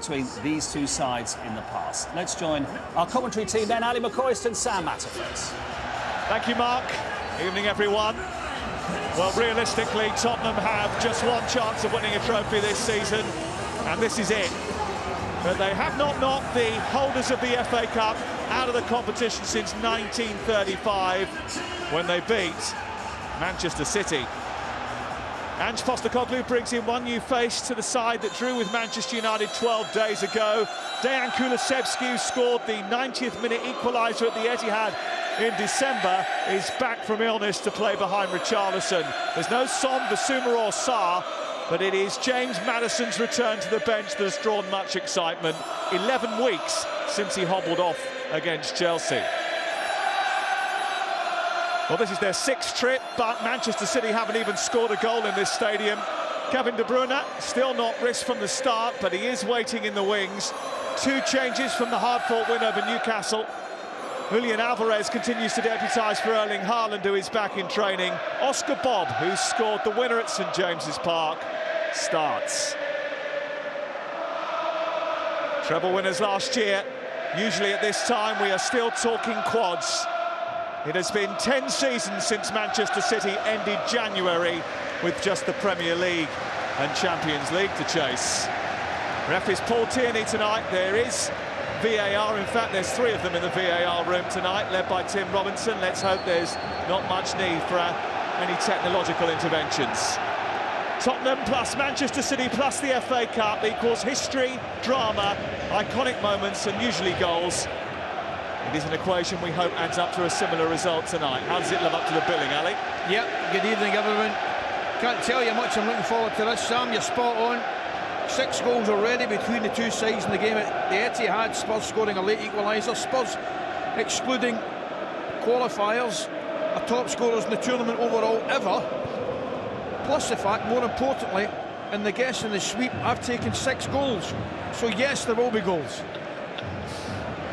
between these two sides in the past. Let's join our commentary team then, Ali McCoist and Sam Matterface. Thank you, Mark. Evening, everyone. Well, realistically, Tottenham have just one chance of winning a trophy this season, and this is it. But they have not knocked the holders of the FA Cup out of the competition since 1935, when they beat Manchester City. Ange Postecoglou brings in one new face to the side that drew with Manchester United 12 days ago. Dejan Kulusevski, who scored the 90th minute equaliser at the Etihad in December, is back from illness to play behind Richarlison. There's no Son, Basuma or Sarr, but it is James Maddison's return to the bench that has drawn much excitement. 11 weeks since he hobbled off against Chelsea. Well, this is their 6th trip, but Manchester City haven't even scored a goal in this stadium. Kevin De Bruyne still not risked from the start, but he is waiting in the wings. 2 changes from the hard-fought win over Newcastle. Julian Alvarez continues to deputise for Erling Haaland, who is back in training. Oscar Bob, who scored the winner at St James's Park, starts. Treble winners last year. Usually at this time we are still talking quads. It has been 10 seasons since Manchester City ended January with just the Premier League and Champions League to chase. Ref is Paul Tierney tonight. There is VAR. In fact, there's 3 of them in the VAR room tonight, led by Tim Robinson. Let's hope there's not much need for any technological interventions. Tottenham plus Manchester City plus the FA Cup equals history, drama, iconic moments and usually goals. It is an equation we hope adds up to a similar result tonight. How does it live up to the billing, Ali? Yep, good evening, everyone. Can't tell you much I'm looking forward to this, Sam. You're spot on. 6 goals already between the two sides in the game at the Etihad. Spurs scoring a late equaliser. Spurs, excluding qualifiers, are top scorers in the tournament overall ever. Plus the fact, more importantly, in the guess and the sweep, I've taken 6 goals. So yes, there will be goals.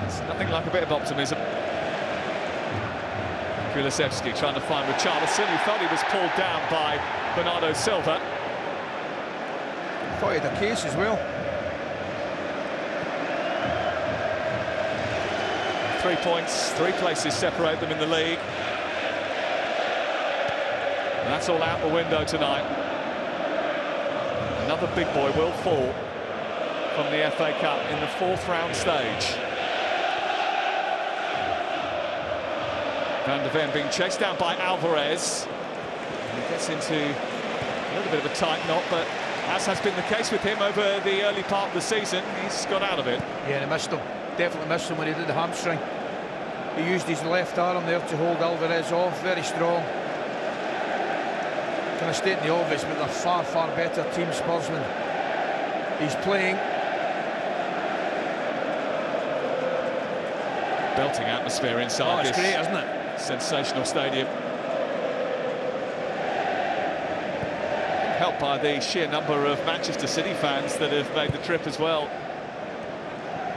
It's nothing like a bit of optimism. Kulusevski trying to find Richarlison, who felt he was pulled down by Bernardo Silva. I thought he had a case as well. 3 points, 3 places separate them in the league. And that's all out the window tonight. Another big boy will fall from the FA Cup in the 4th round stage. Van de Ven being chased down by Alvarez. And he gets into a little bit of a tight knot, but as has been the case with him over the early part of the season, he's got out of it. Yeah, he missed him. Definitely missed him when he did the hamstring. He used his left arm there to hold Alvarez off, very strong. Kind of stating the obvious, but they're far, far better team, Spursmen. He's playing. Belting atmosphere inside it's this great, isn't it? sensational stadium. Helped by the sheer number of Manchester City fans that have made the trip as well.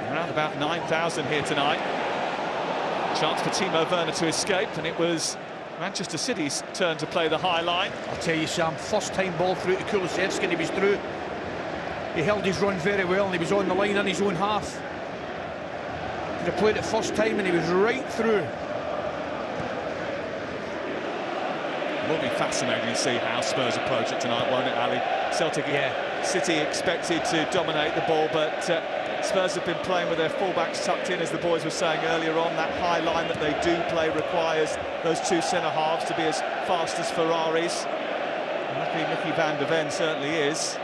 Around about 9,000 here tonight. Chance for Timo Werner to escape, and it was Manchester City's turn to play the high line. I'll tell you, Sam, first time ball through to Kulusevski and he was through. He held his run very well and he was on the line in his own half. Could have played it first time and he was right through. It will be fascinating to see how Spurs approach it tonight, won't it, Ali? Celtic, City expected to dominate the ball, but Spurs have been playing with their fullbacks tucked in, as the boys were saying earlier on. That high line that they do play requires those 2 centre-halves to be as fast as Ferraris. And luckily, Mickey Van de Ven certainly is.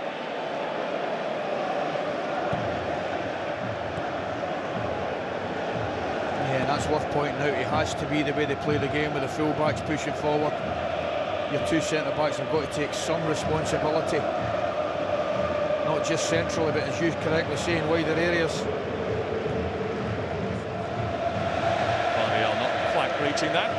Yeah, that's worth pointing out. It has to be the way they play the game, with the full-backs pushing forward. Your 2 centre-backs have got to take some responsibility. Not just centrally, but as you correctly say, in wider areas. Guardiola not quite reaching that.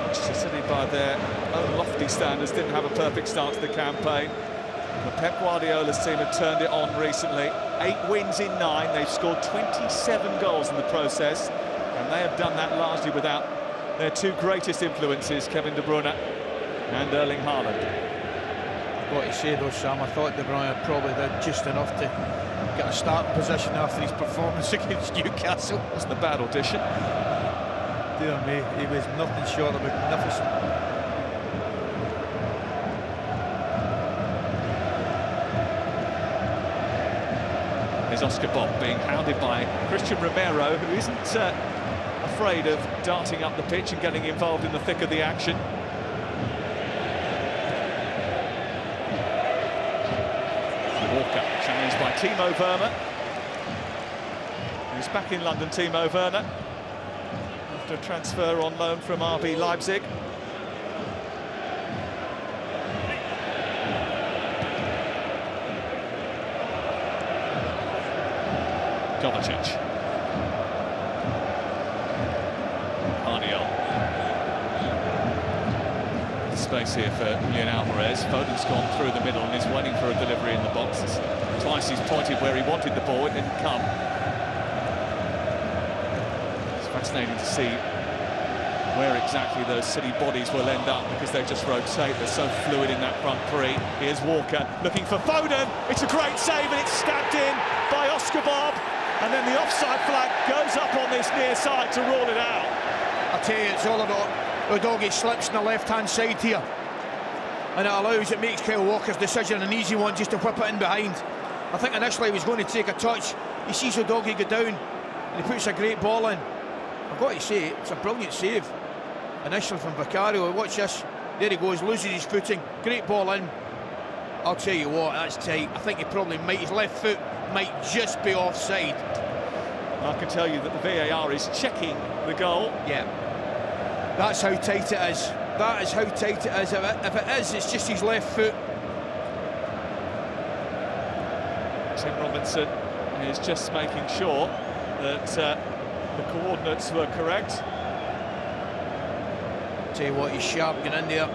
Manchester City, by their own lofty standards, didn't have a perfect start to the campaign. But Pep Guardiola's team have turned it on recently. 8 wins in 9. They've scored 27 goals in the process, and they have done that largely without their 2 greatest influences, Kevin De Bruyne and Erling Haaland. I've got to say though, Sam, I thought De Bruyne probably did just enough to get a starting position after his performance against Newcastle. Wasn't a bad audition. Dear me, he was nothing short of magnificent. There's Oscar Bob being hounded by Christian Romero, who isn't afraid of darting up the pitch and getting involved in the thick of the action. Walker challenged by Timo Werner. He's back in London, Timo Werner, after a transfer on loan from RB Leipzig. Kovacic. Arniel. Space here for Julian Alvarez. Foden's gone through the middle and is waiting for a delivery in the box. Twice he's pointed where he wanted the ball, it didn't come. It's fascinating to see where exactly those City bodies will end up, because they just rotate. They're so fluid in that front three. Here's Walker looking for Foden. It's a great save and it's stabbed in by Oscar Bob. And then the offside flag goes up on this near side to rule it out. I tell you, it's all about Udogie slips on the left-hand side here. And it makes Kyle Walker's decision an easy one, just to whip it in behind. I think initially he was going to take a touch. He sees Udogie go down and he puts a great ball in. I've got to say, it's a brilliant save initially from Vicario. Watch this. There he goes, loses his footing. Great ball in. I'll tell you what, that's tight. I think he probably might, his left foot might just be offside. I can tell you that the VAR is checking the goal. Yeah. That's how tight it is. That is how tight it is. If it is, it's just his left foot. Tim Robinson is just making sure that the coordinates were correct. Tell you what, he's sharp getting in there.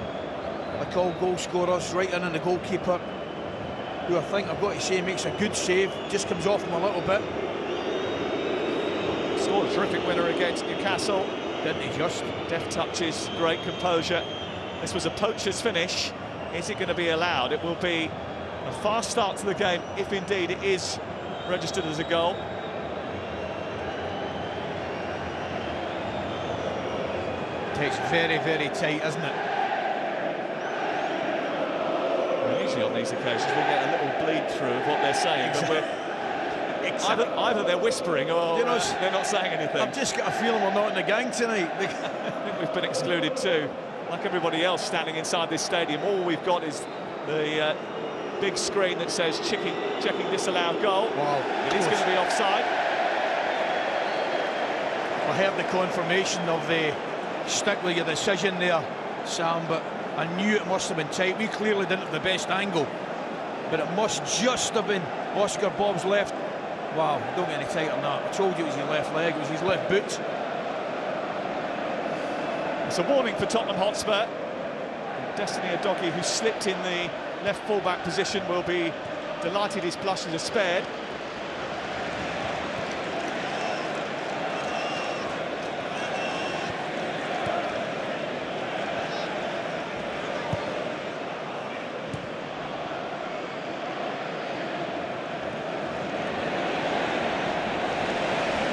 They call goal scorers right in on the goalkeeper, who I think, I've got to say, makes a good save. Just comes off him a little bit. Scored a terrific winner against Newcastle. Didn't he just? Deft touches, great composure. This was a poacher's finish. Is it going to be allowed? It will be a fast start to the game, if indeed it is registered as a goal. It's very, very tight, isn't it? Well, usually on these occasions we get a little bleed through of what they're saying, but we're either they're whispering or they're not saying anything. I've just got a feeling we're not in the gang tonight. I think we've been excluded too. Like everybody else standing inside this stadium, all we've got is the big screen that says checking disallowed goal. Wow. It is going to be offside. I heard the confirmation of the stick with your decision there, Sam, but I knew it must have been tight. We clearly didn't have the best angle, but it must just have been Oscar Bob's left. Wow, don't get any tighter than that. I told you it was his left leg, it was his left boot. It's a warning for Tottenham Hotspur. Destiny Udogie, who slipped in the left full-back position, will be delighted his blushes are spared.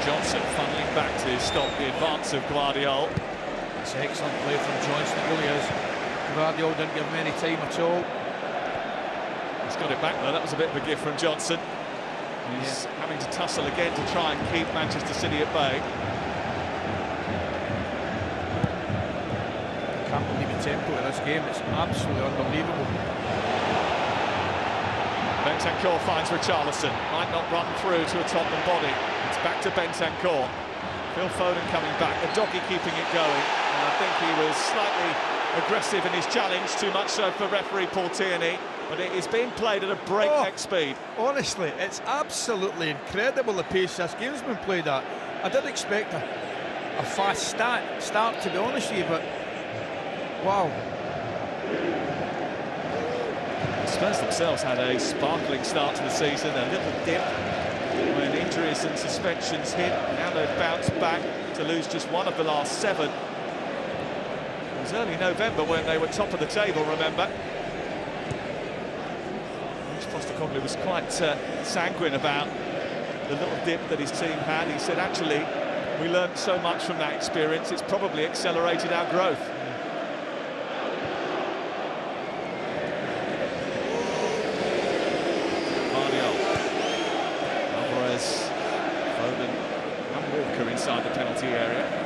Johnson funneling back to stop the advance of Guardiola. It's excellent play from Johnson, it really is. Guardiola didn't give him any time at all. He's got it back though, that was a bit of a gift from Johnson. He's having to tussle again to try and keep Manchester City at bay. I can't believe the tempo of this game, it's absolutely unbelievable. Bentancur finds Richarlison, might not run through to a Tottenham body. It's back to Bentancur. Phil Foden coming back, Udogie keeping it going. And I think he was slightly aggressive in his challenge, too much so for referee Paul Tierney, but it is being played at a breakneck speed. Honestly, it's absolutely incredible the pace this game's been played at. I didn't expect a fast start, to be honest with you, but wow. Spurs themselves had a sparkling start to the season, a little dip when injuries and suspensions hit. Now they've bounced back to lose just one of the last 7. was early November when they were top of the table, remember. Postecoglou was quite sanguine about the little dip that his team had. He said, actually, we learned so much from that experience, it's probably accelerated our growth. Alvarez, Foden and Walker inside the penalty area.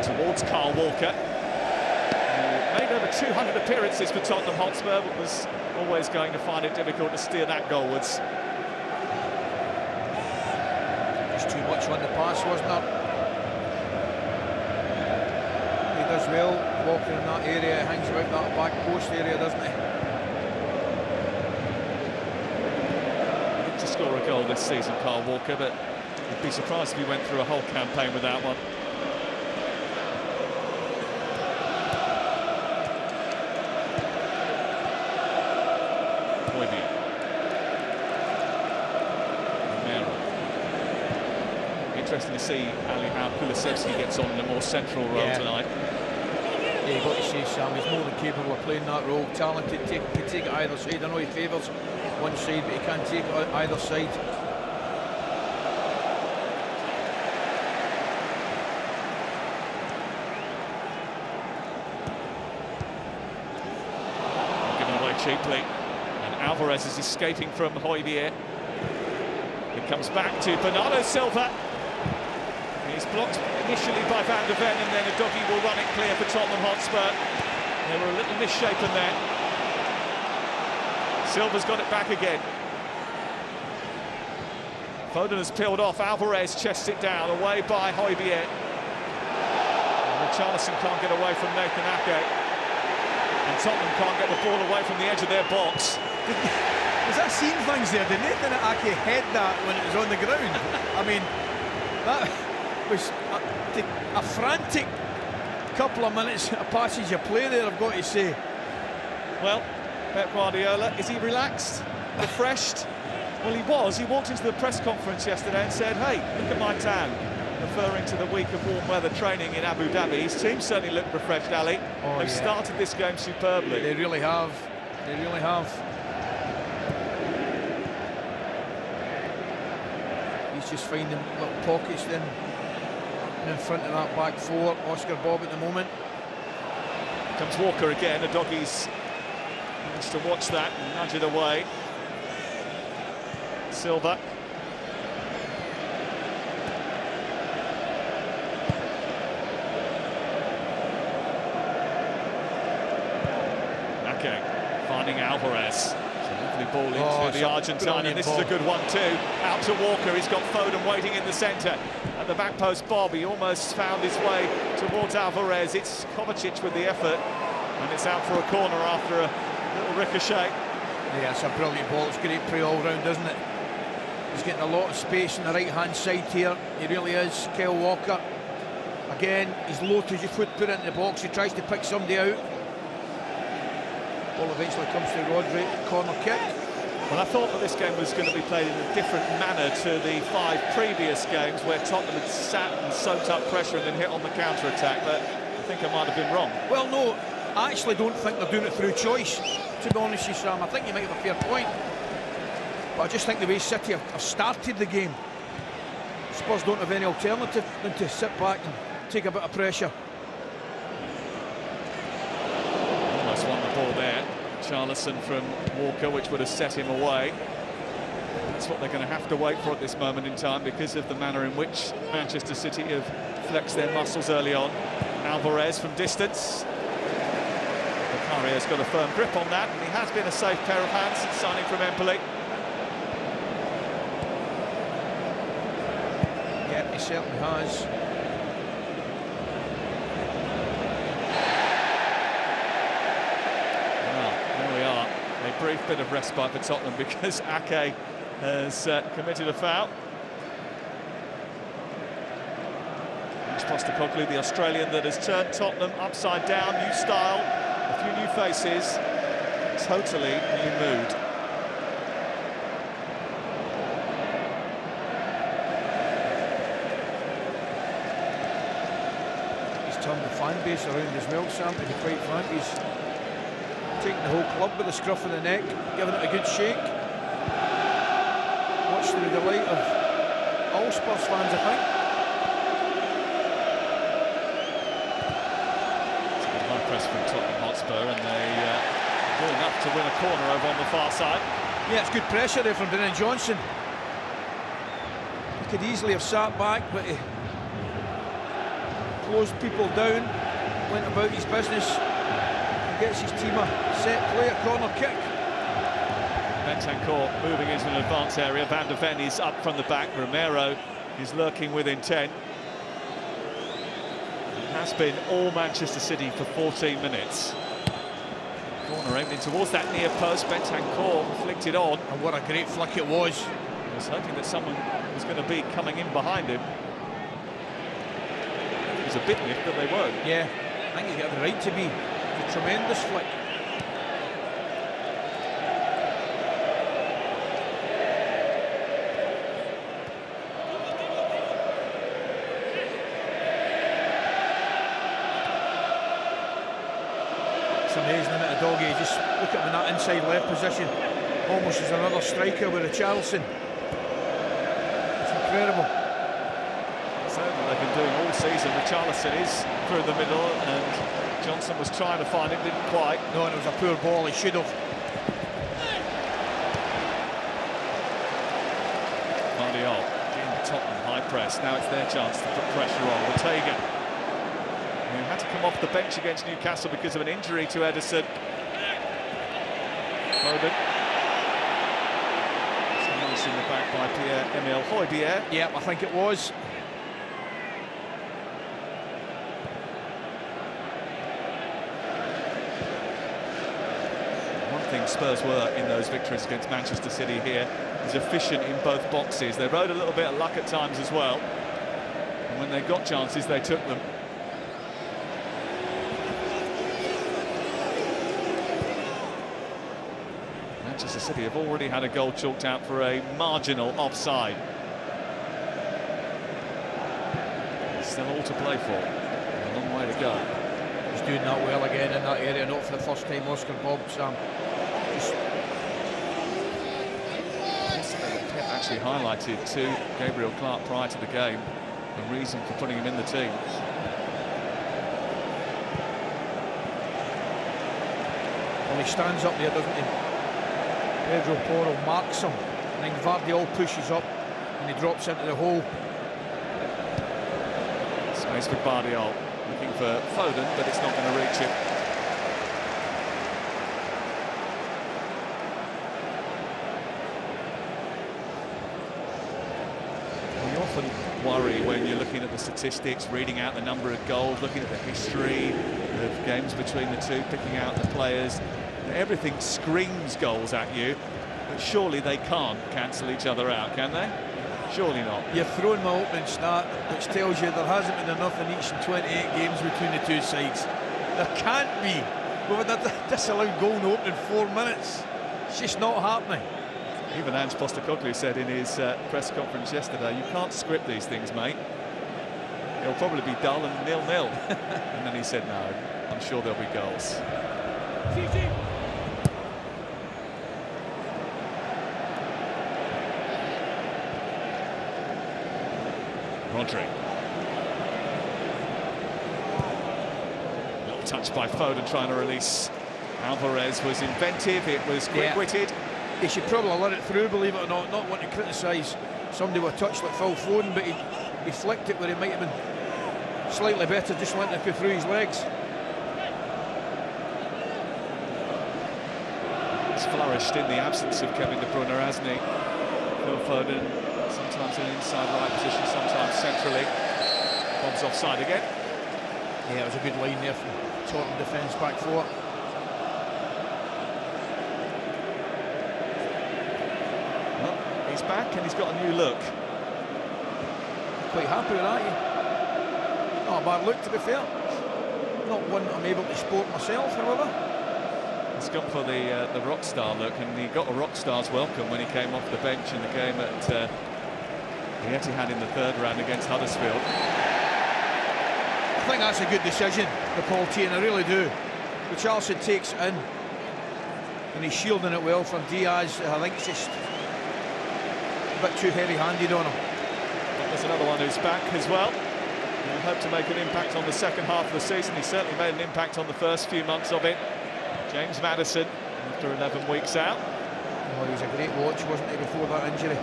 Towards Kyle Walker, who made over 200 appearances for Tottenham Hotspur, but was always going to find it difficult to steer that goalwards. Just too much on the pass, wasn't there? He does well walking in that area, hangs about that back post area, doesn't he? He looked to score a goal this season, Kyle Walker, but I'd be surprised if he went through a whole campaign without one. Interesting to see Ali how Kulusevski gets on in a more central role tonight. Yeah, you've got to say, Sam, he's more than capable of playing that role. Talented, can take it either side. I know he favours one side, but he can take it either side. Given away cheaply. And Alvarez is escaping from Højbjerg. It comes back to Bernardo Silva. He's blocked initially by Van der Ven, and then Udogie will run it clear for Tottenham Hotspur. They were a little misshapen there. Silva's got it back again. Foden has peeled off. Alvarez chests it down, away by Højbjerg. Richarlison can't get away from Nathan Ake. And Tottenham can't get the ball away from the edge of their box. Was that seeing things there? Did Nathan Ake head that when it was on the ground? I mean, that was a frantic couple of minutes, a passage of play there, I've got to say. Well, Pep Guardiola, is he relaxed, refreshed? Well, he was. He walked into the press conference yesterday and said, hey, look at my tan, referring to the week of warm weather training in Abu Dhabi. His team certainly looked refreshed, Ali. They've started this game superbly. They really have. They really have. He's just finding little pockets then in front of that back four. Oscar Bob at the moment. Comes Walker again. Udogie's managed to watch that and nudge it away. Silva. Okay, finding Alvarez. Lovely ball into the Argentine, and this is a good one too. Out to Walker, he's got Foden waiting in the centre. At the back post, Bob, he almost found his way towards Alvarez. It's Kovacic with the effort, and it's out for a corner after a little ricochet. Yeah, it's a brilliant ball. It's great play all round, isn't it? He's getting a lot of space on the right-hand side here. He really is. Kyle Walker. Again, he's low to his foot, put it in the box. He tries to pick somebody out. Ball eventually comes to Rodri, corner kick. Well, I thought that this game was going to be played in a different manner to the 5 previous games where Tottenham had sat and soaked up pressure and then hit on the counter-attack, but I think I might have been wrong. Well, no, I actually don't think they're doing it through choice, to be honest with you, Sam. I think you might have a fair point. But I just think the way City have started the game, Spurs don't have any alternative than to sit back and take a bit of pressure. Almost won the ball there. Richarlison from Walker, which would have set him away. That's what they're going to have to wait for at this moment in time because of the manner in which Manchester City have flexed their muscles early on. Alvarez from distance. Vicario's got a firm grip on that, and he has been a safe pair of hands since signing from Empoli. Yeah, he certainly has. A brief bit of respite for Tottenham because Ake has committed a foul. Postecoglou, the Australian that has turned Tottenham upside down, new style, a few new faces, totally new mood. turn the fan base around as well, Sam, to be quite frank. He's taking the whole club by the scruff of the neck, giving it a good shake. Much to the delight of all Spurs fans, I think. It's a good high press from Tottenham Hotspur, and they do enough to win a corner over on the far side. Yeah, it's good pressure there from Brennan Johnson. He could easily have sat back, but he closed people down, went about his business, and gets his team a set play, a corner kick. Bentancur moving into an advanced area. Van der Ven is up from the back. Romero is lurking with intent. It has been all Manchester City for 14 minutes. Corner aimed in towards that near post. Bentancur flicked it on. And what a great flick it was. He was hoping that someone was going to be coming in behind him. It was a bit miffed that they weren't. Yeah, I think he's got the right to be. It's a tremendous flick. It's amazing, isn't it, a doggy? Just look at him in that inside left position, almost as another striker with a Charleston. It's incredible. Something they've been doing all season. Richarlison is through the middle, and Johnson was trying to find him, didn't quite. No, and it was a poor ball, he should have. Guardiola in Tottenham high press. Now it's their chance to put pressure on. Ortega, who had to come off the bench against Newcastle because of an injury to Ederson. Foden. Nice in the back by Pierre-Emile Højbjerg. Yep, I think it was. One thing Spurs were in those victories against Manchester City here is efficient in both boxes. They rode a little bit of luck at times as well, and when they got chances they took them. Manchester City have already had a goal chalked out for a marginal offside. Still all to play for. A long way to go. He's doing that well again in that area, not for the first time, Oscar Bob, Sam. Pep actually highlighted to Gabriel Clark prior to the game the reason for putting him in the team. Well, he stands up there, doesn't he? Pedro Porro marks him, and then Vardiol pushes up and he drops into the hole. Space for Vardiol, looking for Foden, but it's not going to reach him. You often worry when you're looking at the statistics, reading out the number of goals, looking at the history of games between the two, picking out the players. Everything screams goals at you, but surely they can't cancel each other out, can they? Surely not. You're throwing my opening stat, which tells you there hasn't been enough in each and 28 games between the two sides. There can't be. With a disallowed goal in the opening 4 minutes. It's just not happening. Even Ange Postecoglou said in his press conference yesterday, you can't script these things, mate. It'll probably be dull and 0-0. And then he said, no, I'm sure there'll be goals. Rodri. Little touch by Foden trying to release. Alvarez was inventive, it was quick-witted. Yeah. He should probably let it through, believe it or not want to criticise somebody with a touch like Phil Foden, but he flicked it where he might have been slightly better, just letting it go through his legs. He's flourished in the absence of Kevin De Bruyne, hasn't he? Phil Foden, sometimes in an inside right position, sometimes centrally. Bob's offside again. Yeah, it was a good line there from Tottenham defence back four. Well, he's back and he's got a new look. Quite happy with that, aren't you? Not a bad look, to be fair. Not one I'm able to sport myself, however. He's gone for the rock star look, and he got a rock star's welcome when he came off the bench in the game at the Etihad in the third round against Huddersfield. I think that's a good decision, the Paul T, and I really do. Richarlison takes it in, and he's shielding it well from Diaz. I think it's just a bit too heavy-handed on him. There's another one who's back as well. He'll hope to make an impact on the second half of the season. He certainly made an impact on the first few months of it. James Maddison, after 11 weeks out. Oh, he was a great watch, wasn't he, before that injury?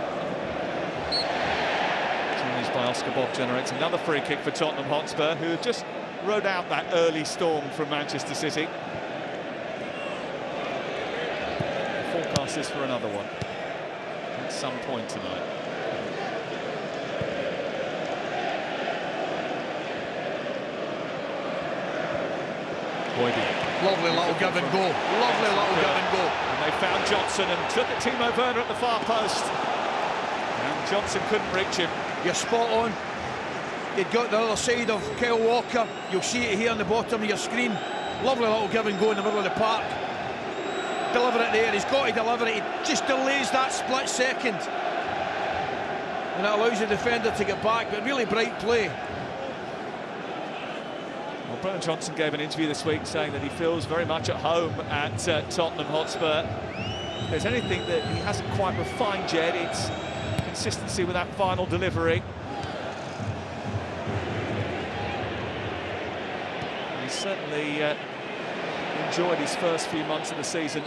Challenged by Oscar Bob generates another free kick for Tottenham Hotspur, who have just rode out that early storm from Manchester City. The forecast is for another one at some point tonight. Lovely little give and go. Lovely little give and go. And they found Johnson and took it Timo Werner at the far post. And Johnson couldn't reach him. You're spot on. You'd got the other side of Kyle Walker. You'll see it here on the bottom of your screen. Lovely little give and go in the middle of the park. Deliver it there. He's got to deliver it. He just delays that split second. And it allows the defender to get back, but really bright play. Well, Brennan Johnson gave an interview this week saying that he feels very much at home at Tottenham Hotspur. If there's anything that he hasn't quite refined yet, it's consistency with that final delivery. He's certainly enjoyed his first few months of the season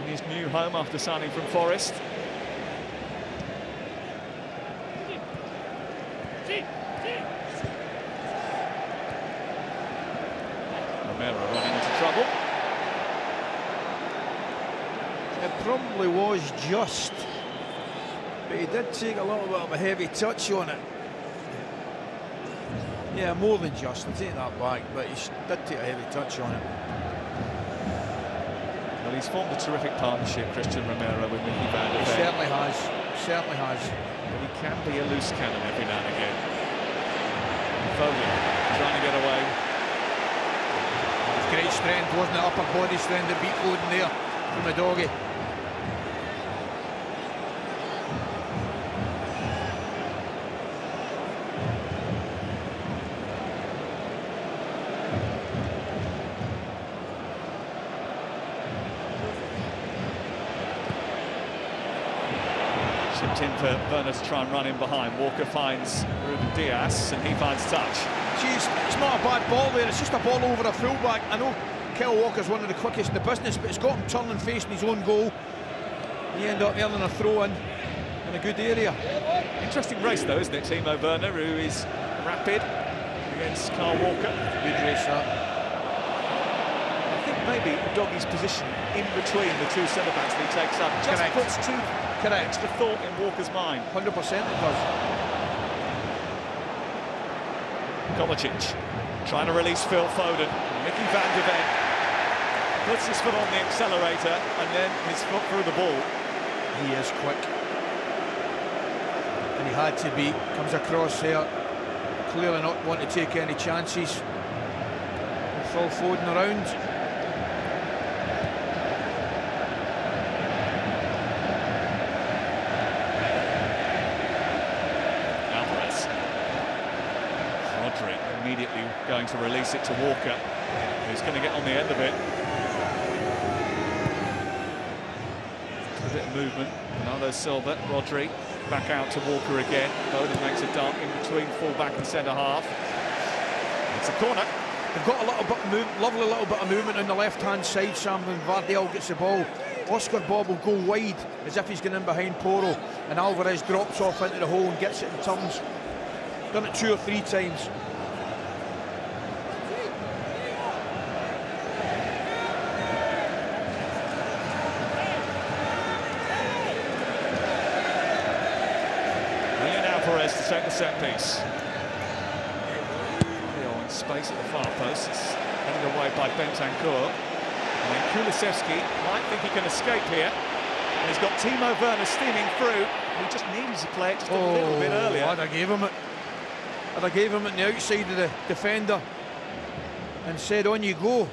in his new home after signing from Forest. Running into trouble. It probably was just, but he did take a little bit of a heavy touch on it. Yeah, more than just, I'll take that back, but he did take a heavy touch on it. Well, he's formed a terrific partnership, Christian Romero, with Mickey van der Ven. He certainly has, certainly has. But he can be a loose cannon every now and again. Foden trying to get away. Great strength, wasn't it? Upper body strength that beat Foden there from the doggy. Chipped in for Werner to try and run in behind. Walker finds Ruben Diaz and he finds touch. Jeez, it's not a bad ball there, it's just a ball over a fullback. I know Kyle Walker's one of the quickest in the business, but it's got him turning facing his own goal. He ended up earning a throw-in in a good area. Interesting race though, isn't it? Timo Werner, who is rapid against Kyle Walker. Good race that. I think maybe Doggy's position in between the two centre-backs that he takes up just puts too extra thought in Walker's mind. 100% it does. Kovacic trying to release Phil Foden. Mickey van der Ven puts his foot on the accelerator and then his foot through the ball. He is quick. And he had to be. Comes across there. Clearly not want to take any chances. Phil Foden around. Immediately going to release it to Walker, who's going to get on the end of it. A bit of movement. Bernardo Silva, Rodri, back out to Walker again. Foden makes a dart in between full-back and centre-half. It's a corner. They've got a little bit of lovely little bit of movement on the left-hand side, Sam, when Vardiel gets the ball. Oscar Bob will go wide as if he's going in behind Poro, and Alvarez drops off into the hole and gets it in turns. Done it 2 or 3 times. To take the set piece. In space at the far post. It's headed away by Bentancur. And then Kulusevski might think he can escape here. And he's got Timo Werner steaming through. He just needed to play it just a little bit earlier. I'd have gave him it. I'd have gave him it on the outside of the defender and said, on you go.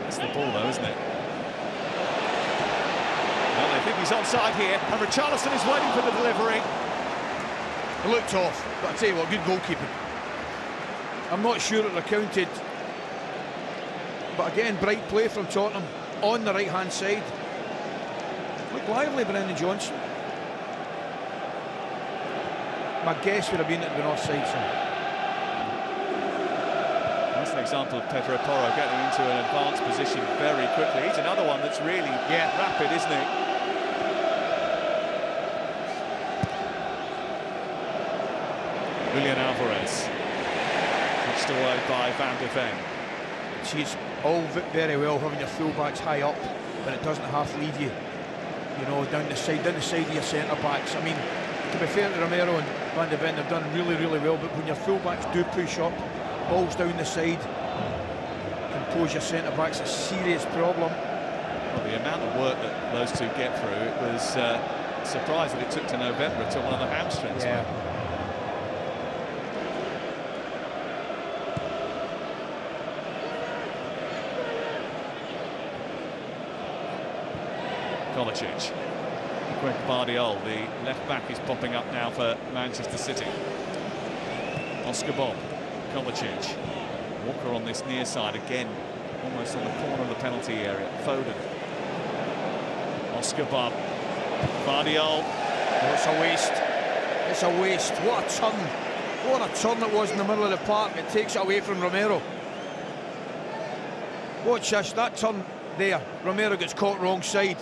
That's the ball though, isn't it? Well, they think He's onside here, and Richarlison is waiting for the delivery. It looked off, but I tell you what, good goalkeeping. I'm not sure it accounted, but again, bright play from Tottenham on the right-hand side. Looked lively, Brendan Johnson. My guess would have been it had been offside, son. That's an example of Pedro Porro getting into an advanced position very quickly. He's another one that's really rapid, isn't he? Julian Alvarez. Touched away by Van de Ven. It's all very well having your full-backs high up, but it doesn't half leave you, you know, down the side of your centre-backs. I mean, to be fair to Romero and Van de Ven, they've done really, really well, but when your full-backs do push up, balls down the side, can pose your centre-backs a serious problem. Well, the amount of work that those two get through, it was surprised that it took to November to one of the hamstrings. Yeah. Kovacic. Greg Bardiol, the left back, is popping up now for Manchester City. Oscar Bob, Kovacic. Walker on this near side again, almost on the corner of the penalty area. Foden. Oscar Bob. Bardiol. Oh, it's a waste. It's a waste. What a turn. What a turn it was in the middle of the park. It takes it away from Romero. Watch this, that turn there. Romero gets caught wrong side.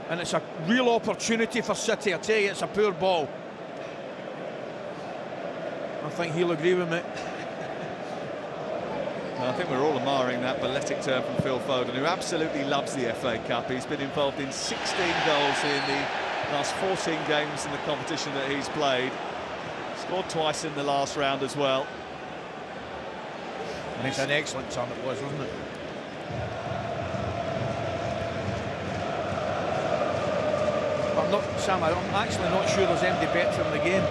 And it's a real opportunity for City. I tell you, it's a poor ball. I think he'll agree with me. I think we're all admiring that balletic turn from Phil Foden, who absolutely loves the FA Cup. He's been involved in 16 goals in the last 14 games in the competition that he's played. Scored twice in the last round as well. And it's an excellent turn it was, wasn't it? Sam, I'm actually not sure there's anybody better in the game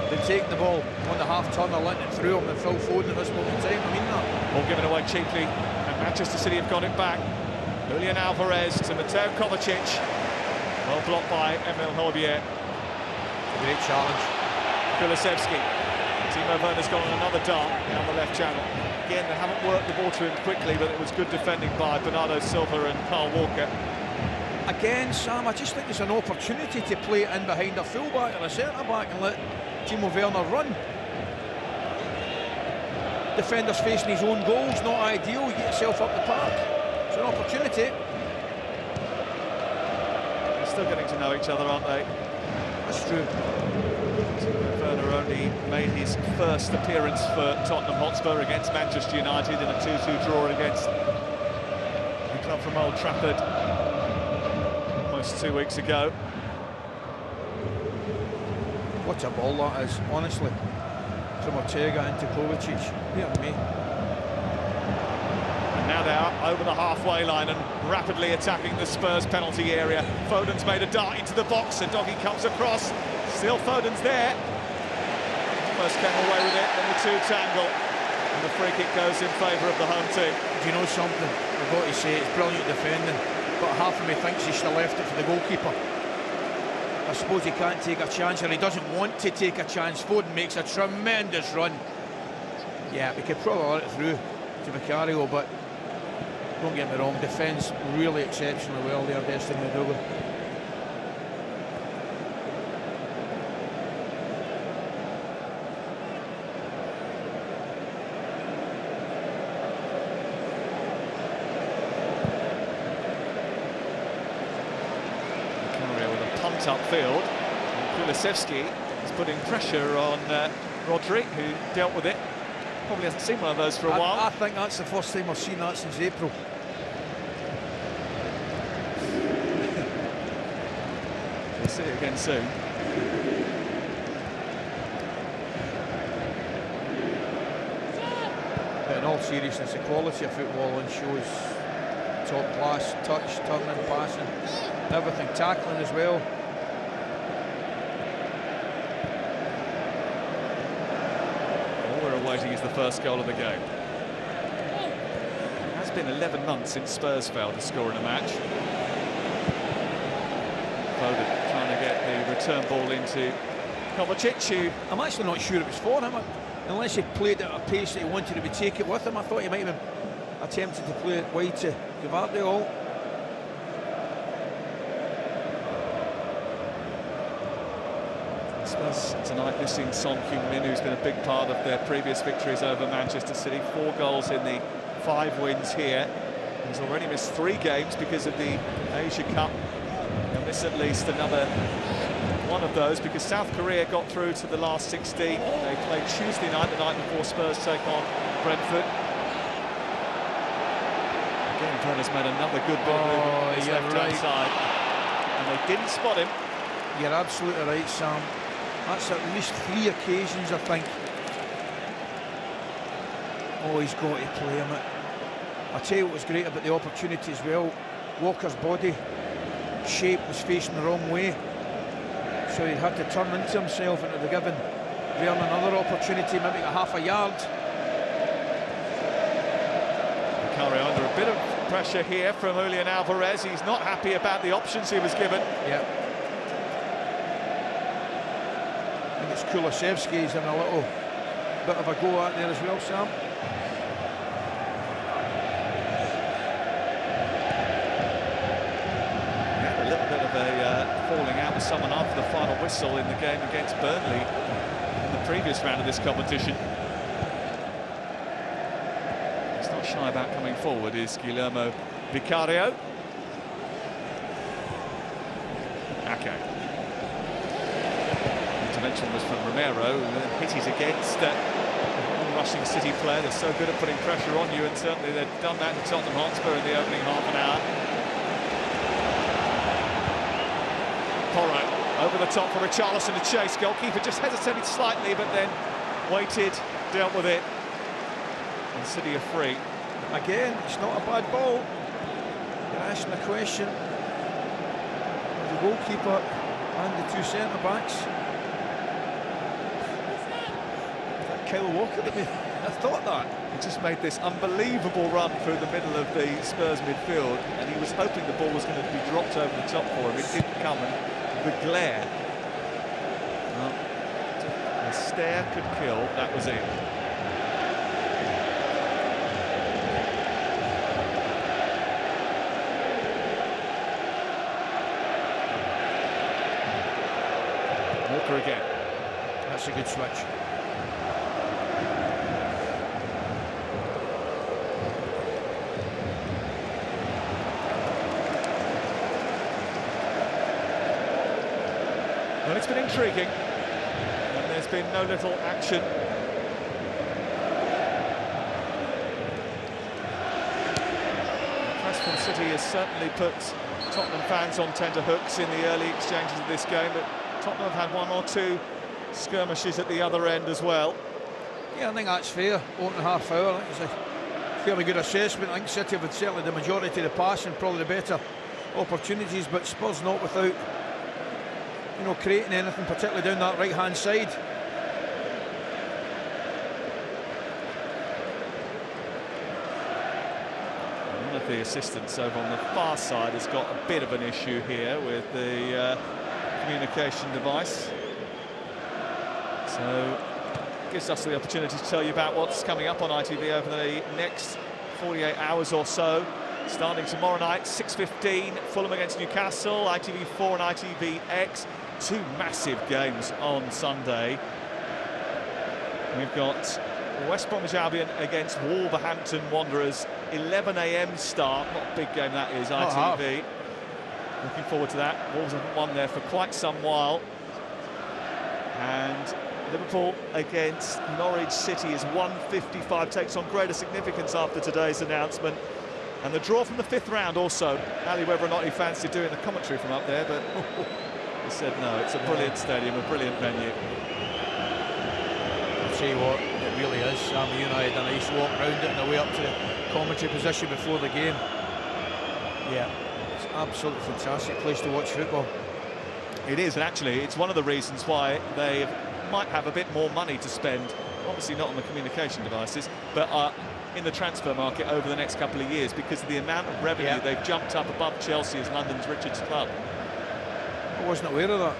than taking the ball on the half-turn or letting it through him than Phil Foden at this moment in time. I mean that. Ball given away cheaply, and Manchester City have got it back. Julian Alvarez to Mateo Kovacic. Well blocked by Emil Højbjerg. Great challenge. Kulusevski. Timo Werner's gone on another dart down the left channel. Again, they haven't worked the ball to him quickly, but it was good defending by Bernardo Silva and Carl Walker. Again, Sam, I just think there's an opportunity to play it in behind a full-back or a centre-back and let Timo Werner run. Defenders facing his own goals, not ideal. You get yourself up the park. It's an opportunity. They're still getting to know each other, aren't they? That's true. Werner only made his first appearance for Tottenham Hotspur against Manchester United in a 2-2 draw against the club from Old Trafford 2 weeks ago. What a ball that is, honestly. From Ortega into Kovacic. Dear me. And now they're up over the halfway line and rapidly attacking the Spurs penalty area. Foden's made a dart into the box, and Doggy comes across. Still Foden's there. Almost came away with it, then the two tangle. And the free kick goes in favour of the home team. Do you know something? I've got to say, it's brilliant defending. But half of me thinks he should have left it for the goalkeeper. I suppose he can't take a chance, or he doesn't want to take a chance. Foden makes a tremendous run. Yeah, we could probably let it through to Vicario, but don't get me wrong, defends really exceptionally well there, Destiny Udoka. Upfield, Kulusevski is putting pressure on Rodri, who dealt with it. Probably hasn't seen one of those for a while. I think that's the first time I've seen that since April. We'll see it again soon. But in all seriousness, the quality of football on show is top class. Touch, turning, passing, everything, tackling as well. Waiting is the first goal of the game. It has been 11 months since Spurs failed to score in a match. return ball into Kovacic, who... I'm actually not sure it was for him, unless he played at a pace that he wanted to take it with him. I thought he might have attempted to play it wide to Gvardiol. Spurs tonight missing Son Heung-min, who's been a big part of their previous victories over Manchester City. 4 goals in the 5 wins here. He's already missed 3 games because of the Asia Cup. He'll miss at least another one of those because South Korea got through to the last 16. They played Tuesday night, the night before Spurs take on Brentford. Again, Brenner's made another good ball movement on his left-hand side. And they didn't spot him. You're absolutely right, Sam. That's at least 3 occasions, I think. Oh, he's got to play him. I tell you what was great about the opportunity as well. Walker's body shape was facing the wrong way, so he had to turn into himself, and it would have given Verne another opportunity, maybe a half a yard. Vicario under a bit of pressure here from Julian Alvarez. He's not happy about the options he was given. Yeah. I think it's Kulusevski's having a little bit of a go at there as well, Sam. Falling out with someone after the final whistle in the game against Burnley in the previous round of this competition. He's not shy about coming forward, is Guillermo Vicario. Okay. Intervention was from Romero, and then hit his against rushing City player. They're so good at putting pressure on you, and certainly they've done that to Tottenham Hotspur in the opening half an hour. Porro over the top for Richarlison to chase. Goalkeeper just hesitated slightly, but then waited, dealt with it, and City are free. Again, it's not a bad ball. You're asking a question of the goalkeeper and the 2 centre-backs. Kyle Walker that I thought that. He just made this unbelievable run through the middle of the Spurs midfield, and he was hoping the ball was going to be dropped over the top for him. It didn't come, and the glare, well, a stare could kill. That was it. Walker again. That's a good switch. Well, it's been intriguing, and there's been no little action. The press from City has certainly put Tottenham fans on tenterhooks in the early exchanges of this game, but Tottenham have had 1 or 2 skirmishes at the other end as well. Yeah, I think that's fair. Opening half hour, I think it's a fairly good assessment. I think City have certainly the majority of the pass and probably the better opportunities, but Spurs not without, you know, creating anything, particularly down that right-hand side. One of the assistants over on the far side has got a bit of an issue here with the communication device. So, gives us the opportunity to tell you about what's coming up on ITV over the next 48 hours or so. Starting tomorrow night, 6:15, Fulham against Newcastle, ITV4 and ITVX. 2 massive games on Sunday. We've got West Bromwich Albion against Wolverhampton Wanderers, 11 AM start. What a big game that is, ITV. Looking forward to that. Wolves haven't won there for quite some while. And Liverpool against Norwich City is 1:55, takes on greater significance after today's announcement. And the draw from the 5th round also. Ali, whether or not he fancied doing the commentary from up there, but he said no, it's a brilliant stadium, a brilliant venue. I'll tell you what, it really is. Sam, you and I had a nice walk round it on the way up to the commentary position before the game. Yeah, it's an absolutely fantastic place to watch football. It is, and actually it's one of the reasons why they might have a bit more money to spend, obviously not on the communication devices, but in the transfer market over the next couple of years, because of the amount of revenue they've jumped up above Chelsea as London's richest club. I wasn't aware of that.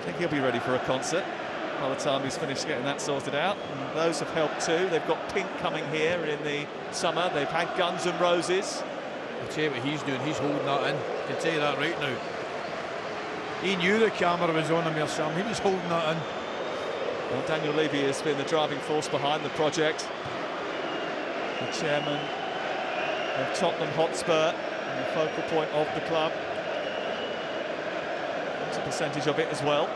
think he'll be ready for a concert by the time he's finished getting that sorted out. And those have helped too. They've got Pink coming here in the summer. They've had Guns N' Roses. I'll tell you what he's doing. He's holding that in. I can tell you that right now. He knew the camera was on him here, Sam. He was holding that in. Well, Daniel Levy has been the driving force behind the project. The chairman of Tottenham Hotspur and the focal point of the club. That's a percentage of it as well.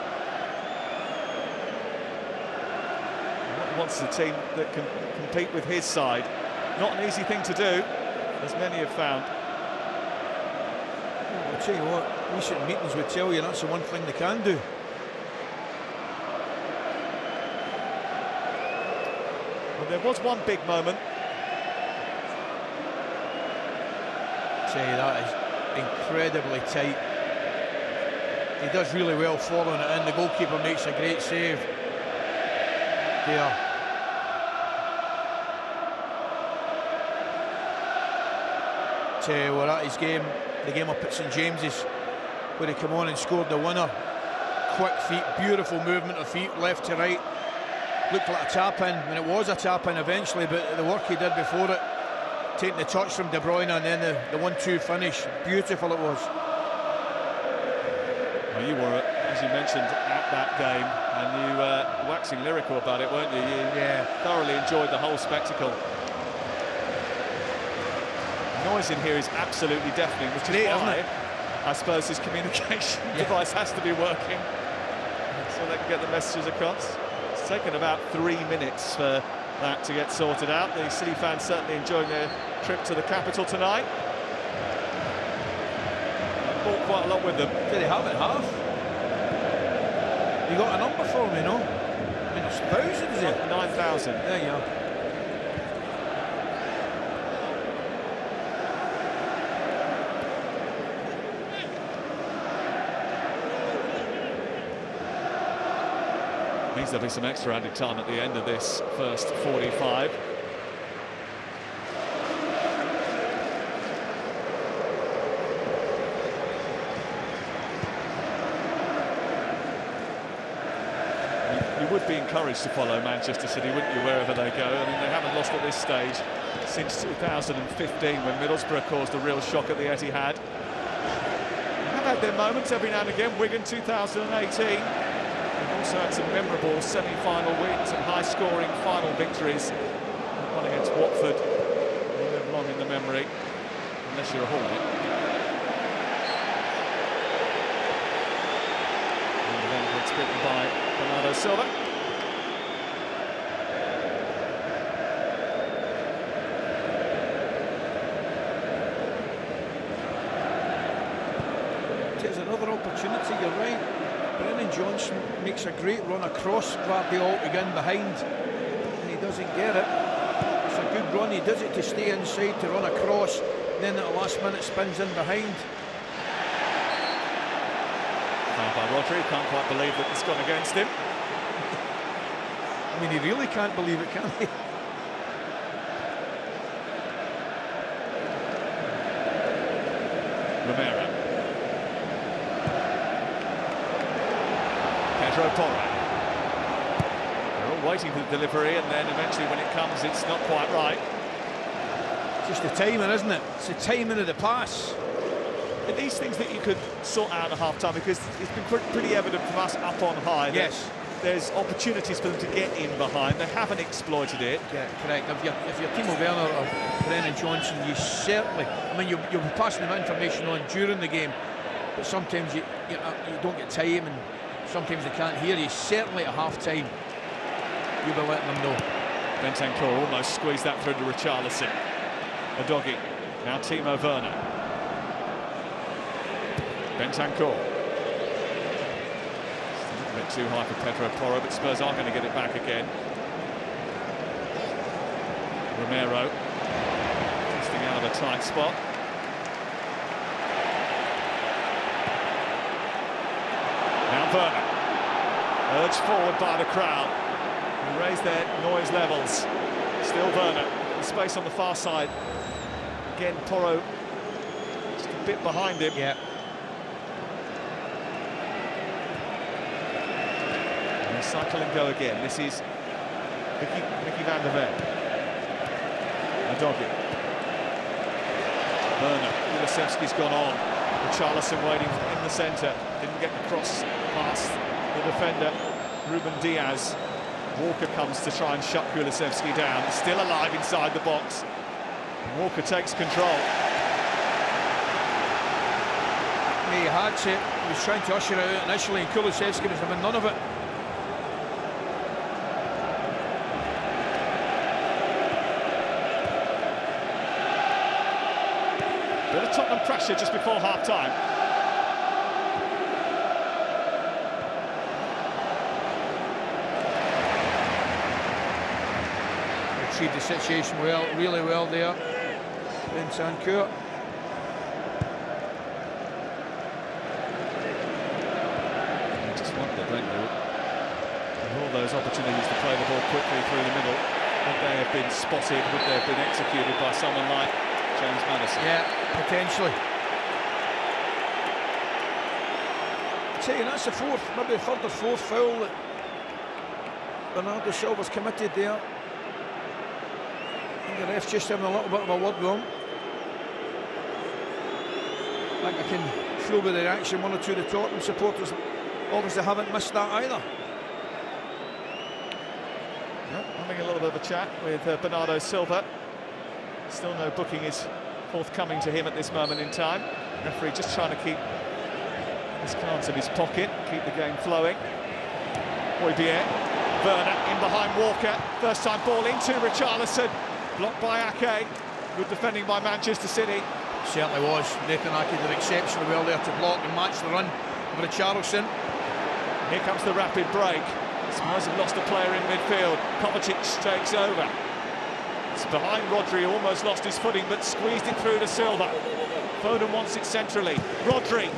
He wants a team that can compete with his side. Not an easy thing to do, as many have found. I'll tell you what, recent meetings would tell you that's the one thing they can do. Well, there was one big moment. I'll tell you, that is incredibly tight. He does really well following it in. The goalkeeper makes a great save there. Tell you what, at his game, the game up at St James's, where he came on and scored the winner. Quick feet, beautiful movement of feet, left to right. Looked like a tap-in, and it was a tap-in eventually, but the work he did before it, taking the touch from De Bruyne and then the 1-2 finish, beautiful it was. Well, you were, as you mentioned, at that game, and you were waxing lyrical about it, weren't you? You thoroughly enjoyed the whole spectacle. The noise in here is absolutely deafening, which is why I suppose his communication device has to be working so they can get the messages across. It's taken about 3 minutes for that to get sorted out. The City fans certainly enjoying their trip to the capital tonight. Bought quite a lot with them. Did they have it half? You got a number for me, no? I mean, it's thousands, is it? 9,000. There you are. Means there'll be some extra added time at the end of this first 45. You would be encouraged to follow Manchester City, wouldn't you, wherever they go? I mean, they haven't lost at this stage since 2015, when Middlesbrough caused a real shock at the Etihad. They have had their moments every now and again. Wigan 2018. Also had some memorable semi-final wins and high-scoring final victories. One against Watford, they live long in the memory, unless you're a Hornet. And then gets beaten by Bernardo Silva. There's another opportunity, you're right. Brennan Johnson makes a great run across Guardiola to get in behind, and he doesn't get it. It's a good run, he does it to stay inside, to run across, and then at the last minute spins in behind. Fouled by Rodri, can't quite believe that it's gone against him. I mean, he really can't believe it, can he? Romero. Pedro Porro. They're all waiting for the delivery, and then eventually when it comes, it's not quite right. It's just the timing, isn't it? It's the timing of the pass. And these things that you could sort out at half-time, because it's been pretty evident from us up on high. Yes. There's opportunities for them to get in behind. They haven't exploited it. Yeah, correct. If you're Timo Werner or Brennan Johnson, you certainly, I mean, you'll be passing them information on during the game, but sometimes you don't get time, and sometimes they can't hear you. Certainly at half-time, you'll be letting them know. Bentancur almost squeezed that through to Richarlison. Udogie, now Timo Werner. Bentancur. A bit too high for Pedro Porro, but Spurs are going to get it back again. Romero, testing out of a tight spot. Now Werner, urged forward by the crowd, who raised their noise levels. Still Werner, space on the far side. Again, Porro just a bit behind him. Yeah. They cycle and go again. This is Mickey van der Ven. Udogie. Werner. Kulusevski's gone on. Richarlison waiting in the centre. Didn't get the cross past the defender, Ruben Diaz. Walker comes to try and shut Kulusevski down. Still alive inside the box. Walker takes control. He had to. He was trying to usher it out initially, and Kulusevski was having none of it. Bit of Tottenham pressure just before half-time. Retrieved the situation well, really well there. Bentancur. Just wonder, don't you, with all those opportunities to play the ball quickly through the middle, would they have been spotted, would they have been executed by someone like James Maddison? Yeah, potentially. I tell you, that's the fourth, maybe the third or fourth foul that Bernardo Silva's committed there. I think the ref's just having a little bit of a word with him. I think I can feel with the reaction, one or two of the Tottenham supporters obviously haven't missed that either. Yep, having a little bit of a chat with Bernardo Silva. Still no booking is forthcoming to him at this moment in time. Referee just trying to keep his cards in his pocket, keep the game flowing. Højbjerg, Werner in behind Walker. First time ball into Richarlison. Blocked by Ake. Good defending by Manchester City. Certainly was. Nathan Ake did exceptionally well there to block and match the run of Richarlison. Here comes the rapid break. Spurs have lost a player in midfield. Kovacic takes over. It's behind Rodri, almost lost his footing, but squeezed it through to Silva. Foden wants it centrally. Rodri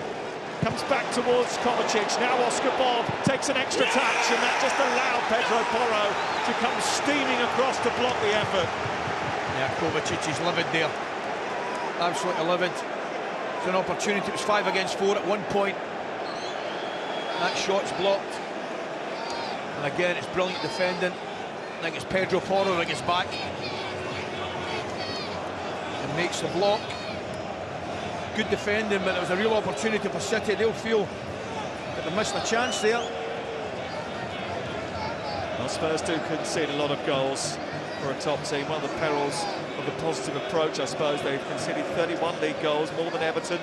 comes back towards Kovacic. Now Oscar Bob takes an extra touch, and that just allowed Pedro Porro to come steaming across to block the effort. Yeah, Kovacic is livid there. Absolutely livid. It's an opportunity. It was 5 against 4 at one point. That shot's blocked. And again, it's brilliant defending. I think it's Pedro Porro that gets back and makes the block. Good defending, but it was a real opportunity for City. They'll feel that they missed a chance there. Well, Spurs do concede a lot of goals for a top team. One of the perils of the positive approach, I suppose. They've conceded 31 league goals, more than Everton,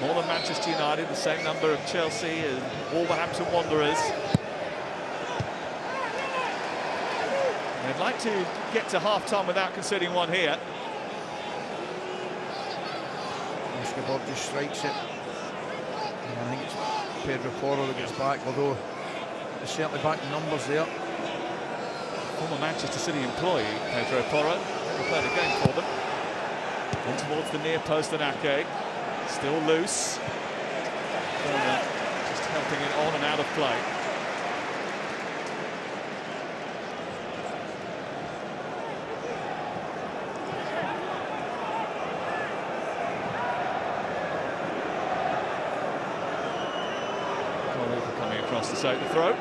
more than Manchester United, the same number of Chelsea and Wolverhampton Wanderers. They'd like to get to half-time without conceding one here. Oscar Bob just strikes it. And I think it's Pedro Porro that gets back, although there's certainly back numbers there. Former Manchester City employee, Pedro Porro, never played a game for them. In towards the near post and Ake. Still loose. Werner just helping it on and out of play. Coming across to take the throw.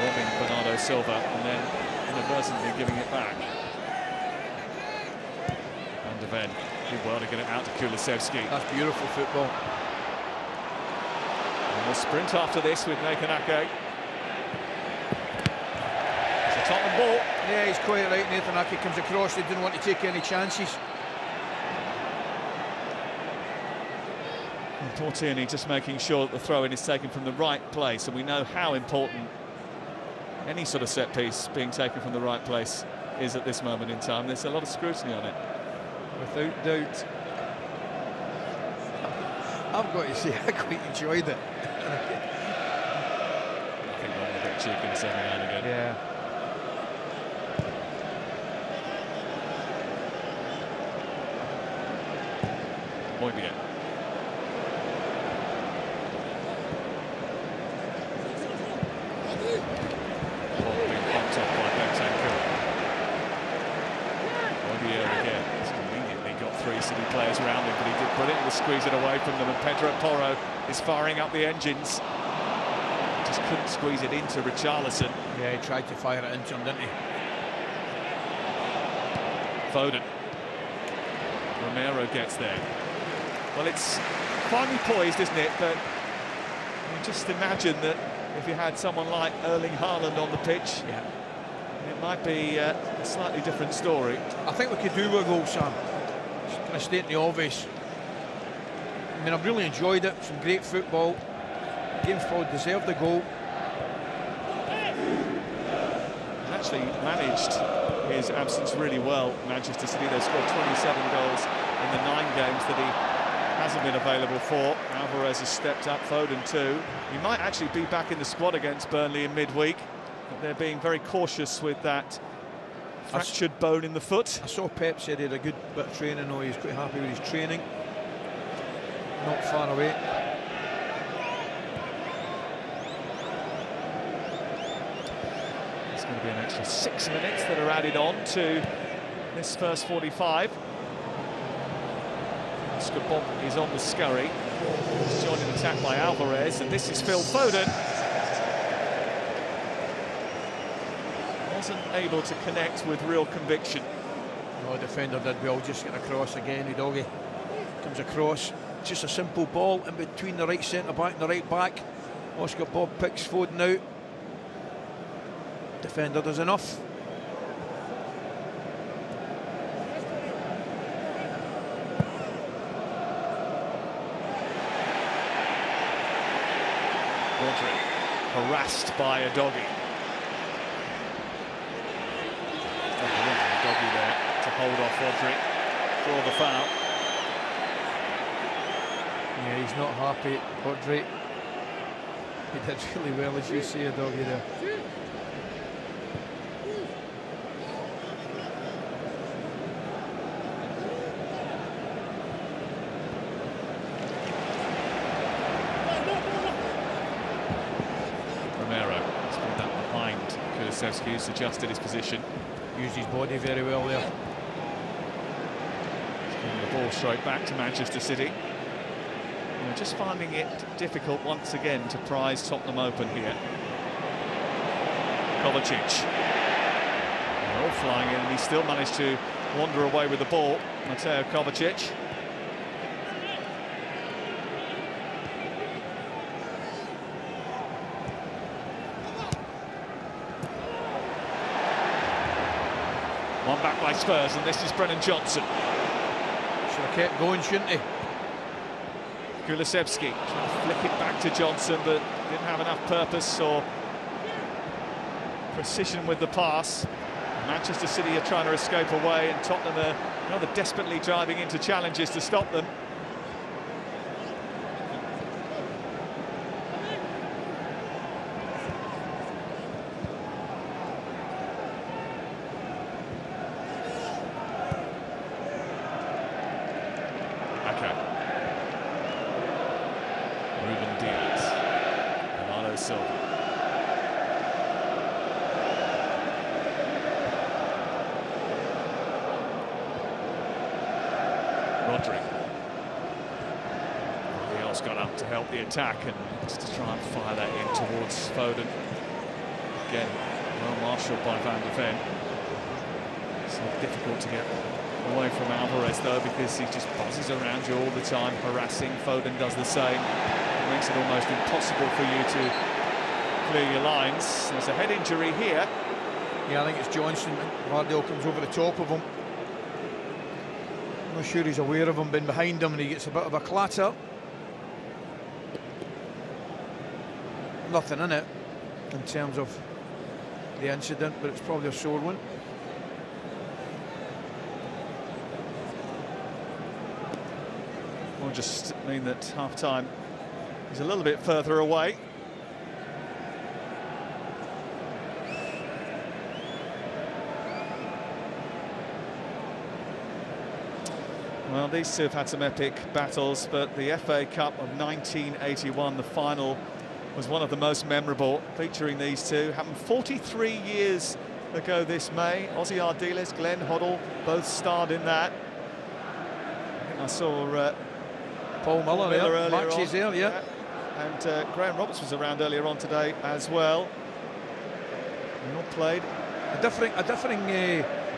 Robbing Bernardo Silva and then inadvertently giving it back. Van der Ven did well to get it out to Kulusevski. That's beautiful football. And we'll sprint after this with Nathan Ake. It's a Tottenham ball. Yeah, he's quite right. Nathan Ake comes across. They didn't want to take any chances. And poor Tierney just making sure that the throw-in is taken from the right place, and we know how important any sort of set piece being taken from the right place is at this moment in time. There's a lot of scrutiny on it. Without doubt. I've got to say, I quite enjoyed it. I think I'm a bit cheeky every now and again. Yeah. Højbjerg. Being bumped off by Bentancur. Højbjerg again. many players around him, but he did brilliantly squeeze it away from them, and Pedro Porro is firing up the engines. Just couldn't squeeze it into Richarlison. Yeah, he tried to fire it into him, didn't he? Foden. Romero gets there. Well, it's finely poised, isn't it? But you just imagine that if you had someone like Erling Haaland on the pitch, yeah, it might be a slightly different story. I think we could do with a goal, Sam. Just kind of stating the obvious. I mean, I've really enjoyed it. Some great football. The game's probably deserved the goal. He's actually managed his absence really well. Manchester City, they've scored 27 goals in the 9 games that he hasn't been available for. Alvarez has stepped up, Foden too. He might actually be back in the squad against Burnley in midweek. But they're being very cautious with that fractured bone in the foot. I saw Pep said he had a good bit of training, though. He's quite happy with his training. Not far away. It's going to be an extra 6 minutes that are added on to this first 45. Bob is on the scurry. He's joined in attack by Alvarez, and this is Phil Foden. Wasn't able to connect with real conviction. No, defender did well, just getting across again. Udogie comes across. Just a simple ball in between the right centre-back and the right back. Oscar Bob picks Foden out. Defender does enough. Rodri harassed by Udogie. Udogie there to hold off Rodri, draw the foul. Yeah, he's not happy, Rodri. He did really well, as you see, Udogie there. Kulusevski's adjusted his position. Used his body very well there. The ball straight back to Manchester City. Just finding it difficult once again to prize Tottenham open here. Kovacic. They're all flying in, and he still managed to wander away with the ball. Mateo Kovacic. One back by Spurs, and this is Brennan Johnson. Should have kept going, shouldn't he? Kulusevski trying to flick it back to Johnson, but didn't have enough purpose or precision with the pass. Manchester City are trying to escape away, and Tottenham are rather desperately driving into challenges to stop them. Rodri. Everybody else got up to help the attack, and just to try and fire that in towards Foden. Again, well marshalled by Van de Ven. So difficult to get away from Alvarez though, because he just buzzes around you all the time, harassing. Foden does the same. It makes it almost impossible for you to clear your lines. There's a head injury here. Yeah, I think it's Johnson. Vardale comes over the top of him. I'm not sure he's aware of him being behind him, and he gets a bit of a clatter. Nothing in it in terms of the incident, but it's probably a sore one. Will just mean that half-time is a little bit further away. Well, these two have had some epic battles, but the FA Cup of 1981, the final, was one of the most memorable, featuring these two. Happened 43 years ago this May. Ozzy Ardiles, Glenn Hoddle, both starred in that. I think I saw Paul Miller earlier matches on. there, yeah. And Graham Roberts was around earlier on today as well. Not played. A differing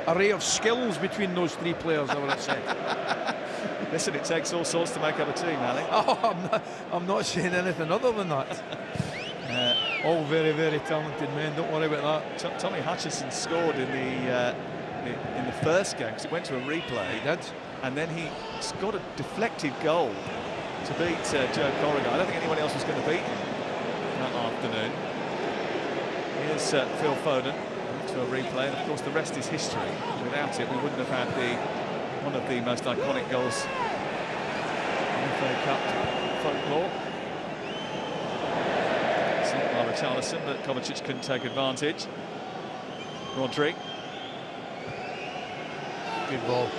array of skills between those three players, I would have said. Listen, it takes all sorts to make up a team, Ali. Oh, I'm not saying anything other than that. All very, very talented men, don't worry about that. Tommy Hutchison scored in the first game because it went to a replay. He did. And then he scored a deflected goal to beat Joe Corrigan. I don't think anyone else was going to beat him that afternoon. Here's Phil Foden to a replay, and of course the rest is history. Without it, we wouldn't have had one of the most iconic goals in FA Cup folklore. Sent by Richarlison, but Kovacic couldn't take advantage. Rodri. Good ball.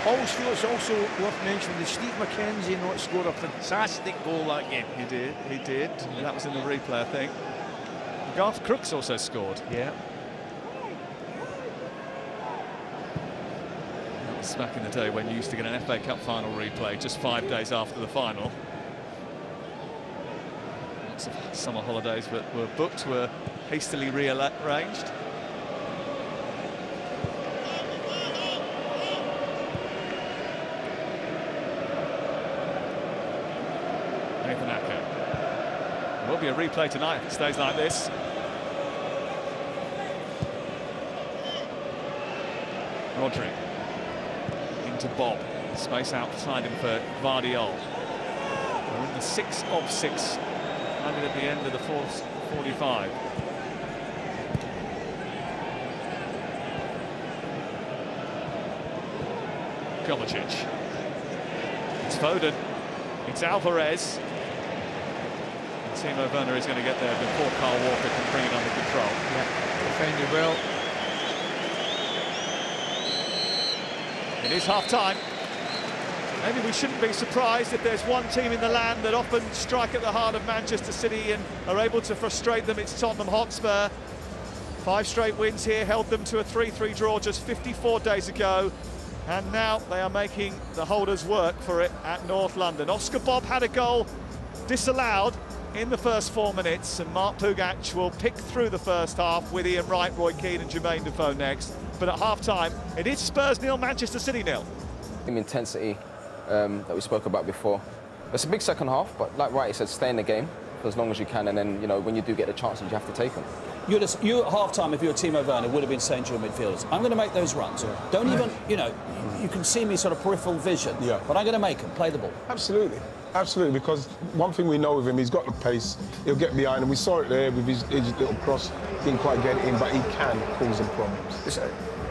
Always feel it's also worth mentioning that Steve McKenzie not scored a fantastic goal that game. He did. That was in the replay, I think. Garth Crooks also scored. Yeah. That was back in the day when you used to get an FA Cup final replay just 5 days after the final. Lots of summer holidays were booked, were hastily rearranged. There will be a replay tonight if it stays like this. Rodri into Bob. Space outside him for Vardiol. We're in the 6 of 6, landed at the end of the 45. Kovacic. It's Foden. It's Alvarez. Timo Werner is going to get there before Carl Walker can bring it under control. Yeah, defended well. It is half-time. Maybe we shouldn't be surprised if there's one team in the land that often strike at the heart of Manchester City and are able to frustrate them. It's Tottenham Hotspur. 5 straight wins here, held them to a 3-3 draw just 54 days ago. And now they are making the holders work for it at North London. Oscar Bob had a goal disallowed in the first 4 minutes, and Mark Pugac will pick through the first half with Ian Wright, Roy Keane and Jermaine Defoe next. But at half-time, it is Spurs 0, Manchester City 0. The intensity that we spoke about before. It's a big second half, but like Wright said, stay in the game for as long as you can, and then, you know, when you do get the chances, you have to take them. You at half-time, if you were Timo Werner, would have been saying to your midfielders, I'm going to make those runs. Yeah. Don't even, you know, you can see me sort of peripheral vision, but I'm going to make them, play the ball. Absolutely. Absolutely, because one thing we know with him, he's got the pace, he'll get behind, and we saw it there with his little cross, didn't quite get it in, but he can cause them problems.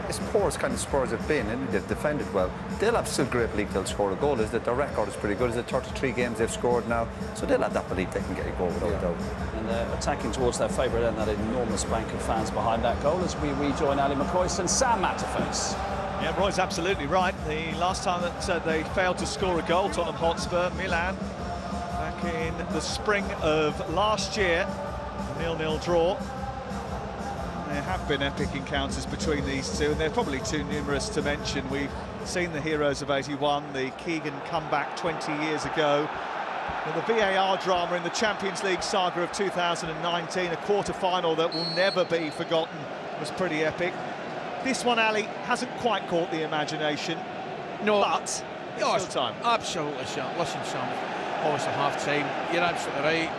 As poor as kind of Spurs have been, and they've defended well, they'll have still great belief they'll score a goal. Is that their record is pretty good? Is it 33 games they've scored now? So they'll have that belief they can get a goal without a doubt. And they're attacking towards their favourite end, that enormous bank of fans behind that goal, as we rejoin Ali McCoist and Sam Matterface. Yeah, Roy's absolutely right. The last time that they failed to score a goal, Tottenham Hotspur, Milan, back in the spring of last year, 0-0 draw. There have been epic encounters between these two, and they're probably too numerous to mention. We've seen the heroes of '81, the Keegan comeback 20 years ago, and the VAR drama in the Champions League saga of 2019, a quarter-final that will never be forgotten, was pretty epic. This one, Ali, hasn't quite caught the imagination. No, but it's still time. Absolutely, Sam. Listen, Sam, obviously half-time, you're absolutely right.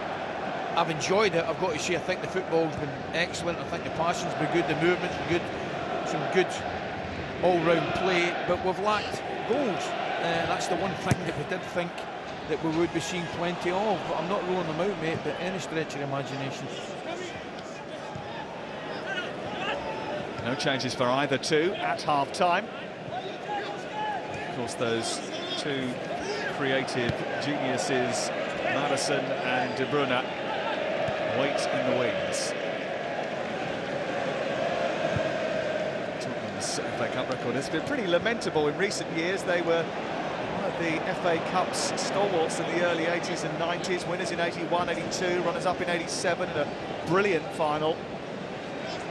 I've enjoyed it, I've got to say. I think the football's been excellent. I think the passing's been good, the movement's been good, some good all-round play, but we've lacked goals. That's the one thing that we did think that we would be seeing plenty of, but I'm not ruling them out, mate, but any stretch of imagination. No changes for either two at half-time. Of course, those two creative geniuses, Maddison and De Bruyne, wait in the wings. Tottenham's FA Cup record has been pretty lamentable in recent years. They were one of the FA Cup's stalwarts in the early 80s and 90s, winners in 81, 82, runners-up in 87 in a brilliant final.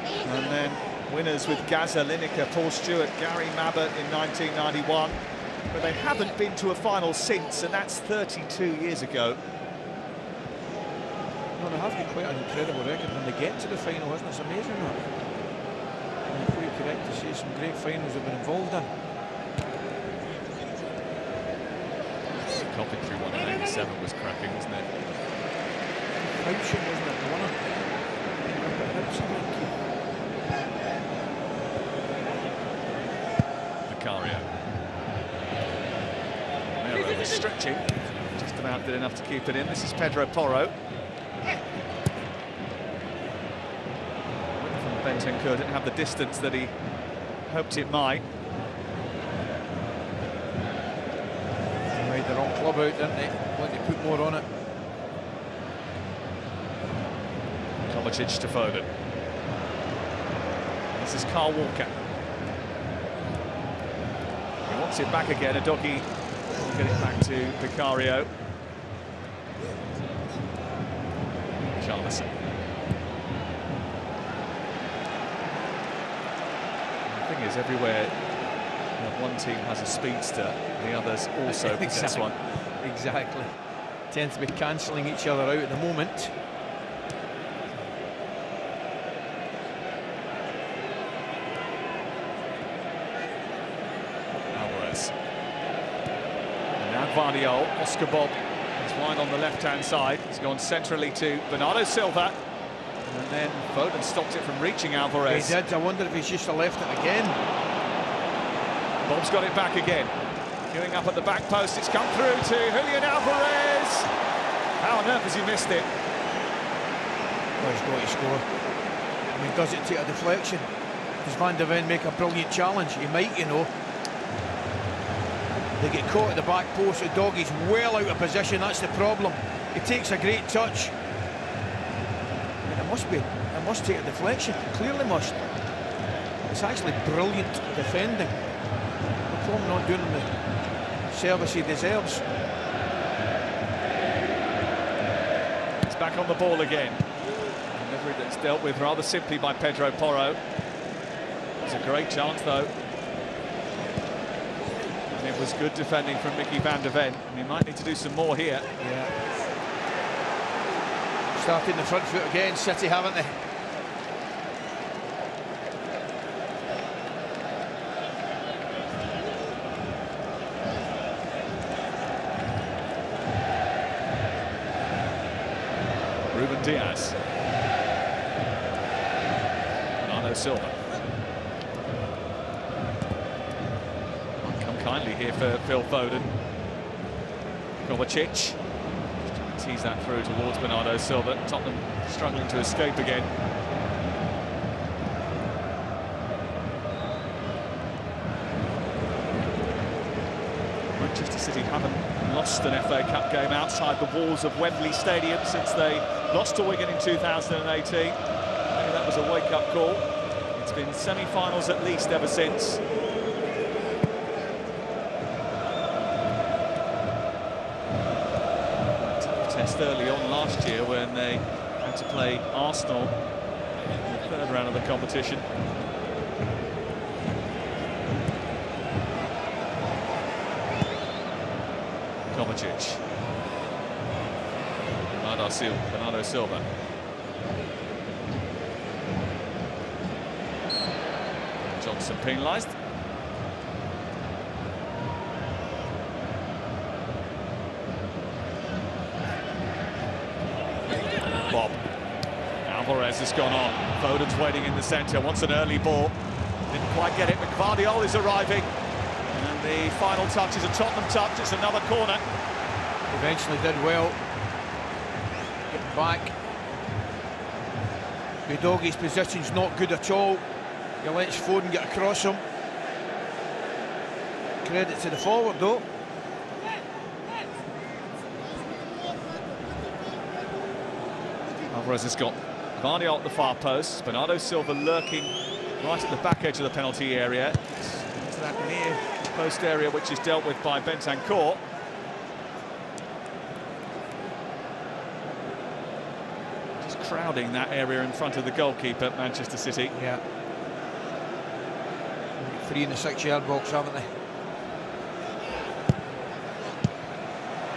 And then Winners with Gaza Lineker, Paul Stewart, Gary Mabbott in 1991. But they haven't been to a final since, and that's 32 years ago. Well, they have got quite an incredible record when they get to the final, isn't it? It's amazing that. I'm quite correct to say some great finals they've been involved in. The Coventry one in '87 was cracking, wasn't it? Houchen, wasn't it, the winner? Vicario. Mero was stretching, just about did enough to keep it in. This is Pedro Porro. Bentancur didn't have the distance that he hoped it might. They made the wrong club out, didn't they? Wanted to put more on it. Kovacic to Foden. This is Carl Walker. He wants it back again. Udogie will get it back to Vicario. Charlison. The thing is, everywhere one team has a speedster, the others also possess one. Exactly. Tends to be cancelling each other out at the moment. Alvarez. And now Guardiola, Oscar Bob is wide on the left-hand side. He's gone centrally to Bernardo Silva. And then Foden stopped it from reaching Alvarez. He did. I wonder if he's just left it again. Bob's got it back again. Queuing up at the back post. It's come through to Julian Alvarez. How on earth has he missed it? Well, he's got to score. I mean, does it take a deflection? Does Van de Ven make a brilliant challenge? He might, you know. They get caught at the back post. The Udogi's well out of position. That's the problem. He takes a great touch. It must take a deflection. It clearly must. It's actually brilliant defending. The problem not doing him the service he deserves. It's back on the ball again. Delivery that's dealt with rather simply by Pedro Porro. It's a great chance though. And it was good defending from Mickey van de Ven. And he might need to do some more here. Yeah. Starting the front foot again, City, haven't they? Ruben Diaz. Bernardo Silva. Might come kindly here for Phil Foden. Kovacic. Tease that through towards Bernardo Silva. Tottenham struggling to escape again. Manchester City haven't lost an FA Cup game outside the walls of Wembley Stadium since they lost to Wigan in 2018. Maybe that was a wake-up call. It's been semi-finals at least ever since. Early on last year when they had to play Arsenal in the third round of the competition. Kovacic. Bernardo Silva. Johnson penalised. Bob. Alvarez has gone on. Foden's waiting in the centre, wants an early ball. Didn't quite get it, but Guardiola is arriving. And the final touch is a Tottenham touch, it's another corner. Eventually did well. Getting back. Udogie's position's not good at all. He lets Foden get across him. Credit to the forward though. Alvarez has got Guardiola at the far post. Bernardo Silva lurking right at the back edge of the penalty area. Into that near post area which is dealt with by Bentancur. Just crowding that area in front of the goalkeeper, Manchester City. Yeah. free in the 6-yard box, haven't they?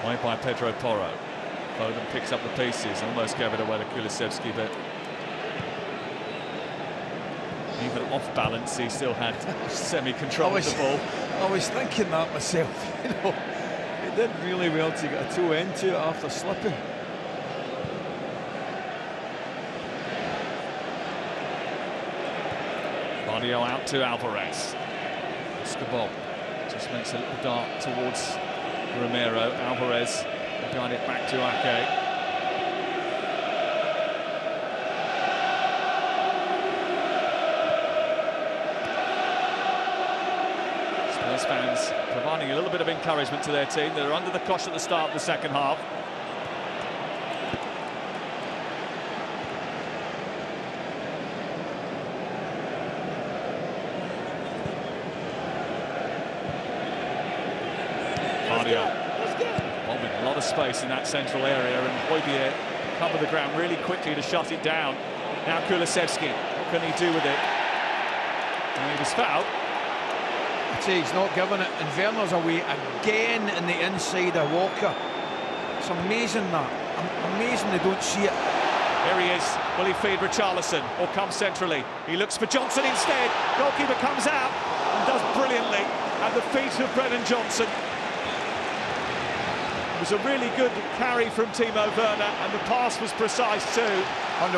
Wide by Pedro Porro. Foden picks up the pieces, almost gave it away to Kulusevski, but even off balance, he still had semi-control of the ball. I was thinking that myself, you know. He did really well to get a toe into it after slipping. Bardio out to Alvarez. Escobar just makes a little dart towards Romero. Alvarez behind it back to Ake. Spurs fans providing a little bit of encouragement to their team. They're under the cosh at the start of the second half. Bombing a lot of space in that central area, and Højbjerg covered the ground really quickly to shut it down. Now Kulusevski, what can he do with it? And he was fouled. I'd say he's not given it, and Werner's away again in the inside of Walker. It's amazing that. Amazing they don't see it. Here he is. Will he feed Richarlison or come centrally? He looks for Johnson instead. Goalkeeper comes out and does brilliantly at the feet of Brennan Johnson. It was a really good carry from Timo Werner, and the pass was precise too. 100%,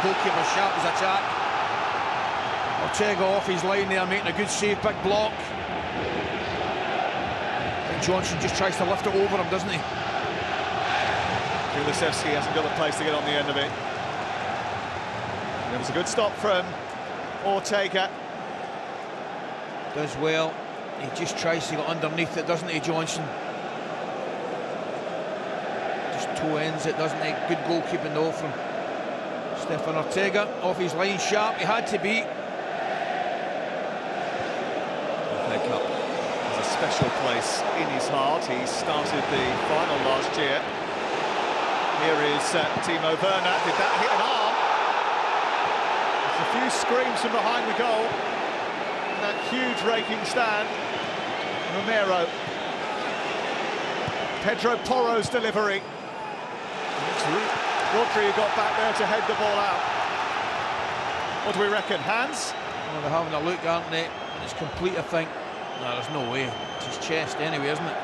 goalkeeper sharp as a tack. Ortega off his line there, making a good save, big block. And Johnson just tries to lift it over him, doesn't he? Kulusevski hasn't got the place to get on the end of it. There was a good stop from Ortega. Does well. He just tries to get underneath it, doesn't he, Johnson? Toe ends it, doesn't he? Good goalkeeping though from Stefan Ortega. Off his line sharp, he had to be. The FA Cup has a special place in his heart. He started the final last year. Here is Timo Werner. Did that hit an arm? There's a few screams from behind the goal. And that huge raking stand. Romero. Pedro Porro's delivery. Rodri got back there to head the ball out. What do we reckon? Hands? Well, they're having a look, aren't they? And it's complete, I think. No, there's no way. It's his chest anyway, isn't it?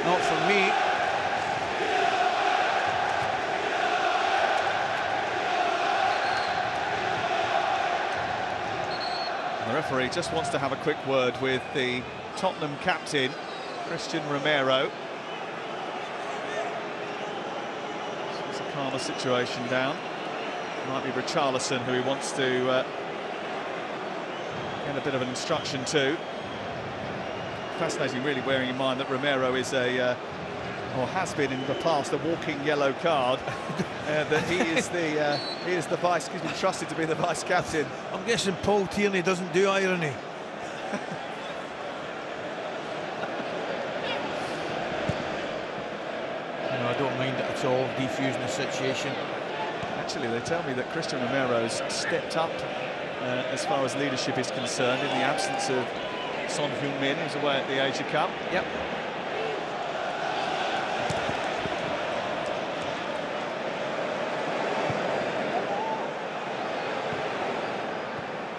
Not for me. The referee just wants to have a quick word with the Tottenham captain, Christian Romero. Calm the situation down. Might be Richarlison who he wants to get a bit of an instruction to. Fascinating, really, bearing in mind that Romero is or has been in the past, a walking yellow card. That he is the vice. He's been trusted to be the vice captain. I'm guessing Paul Tierney doesn't do irony. I don't mind it at all, defusing the situation. Actually, they tell me that Christian Romero's stepped up as far as leadership is concerned in the absence of Son Heung-min, who's away at the Asia Cup. Yep.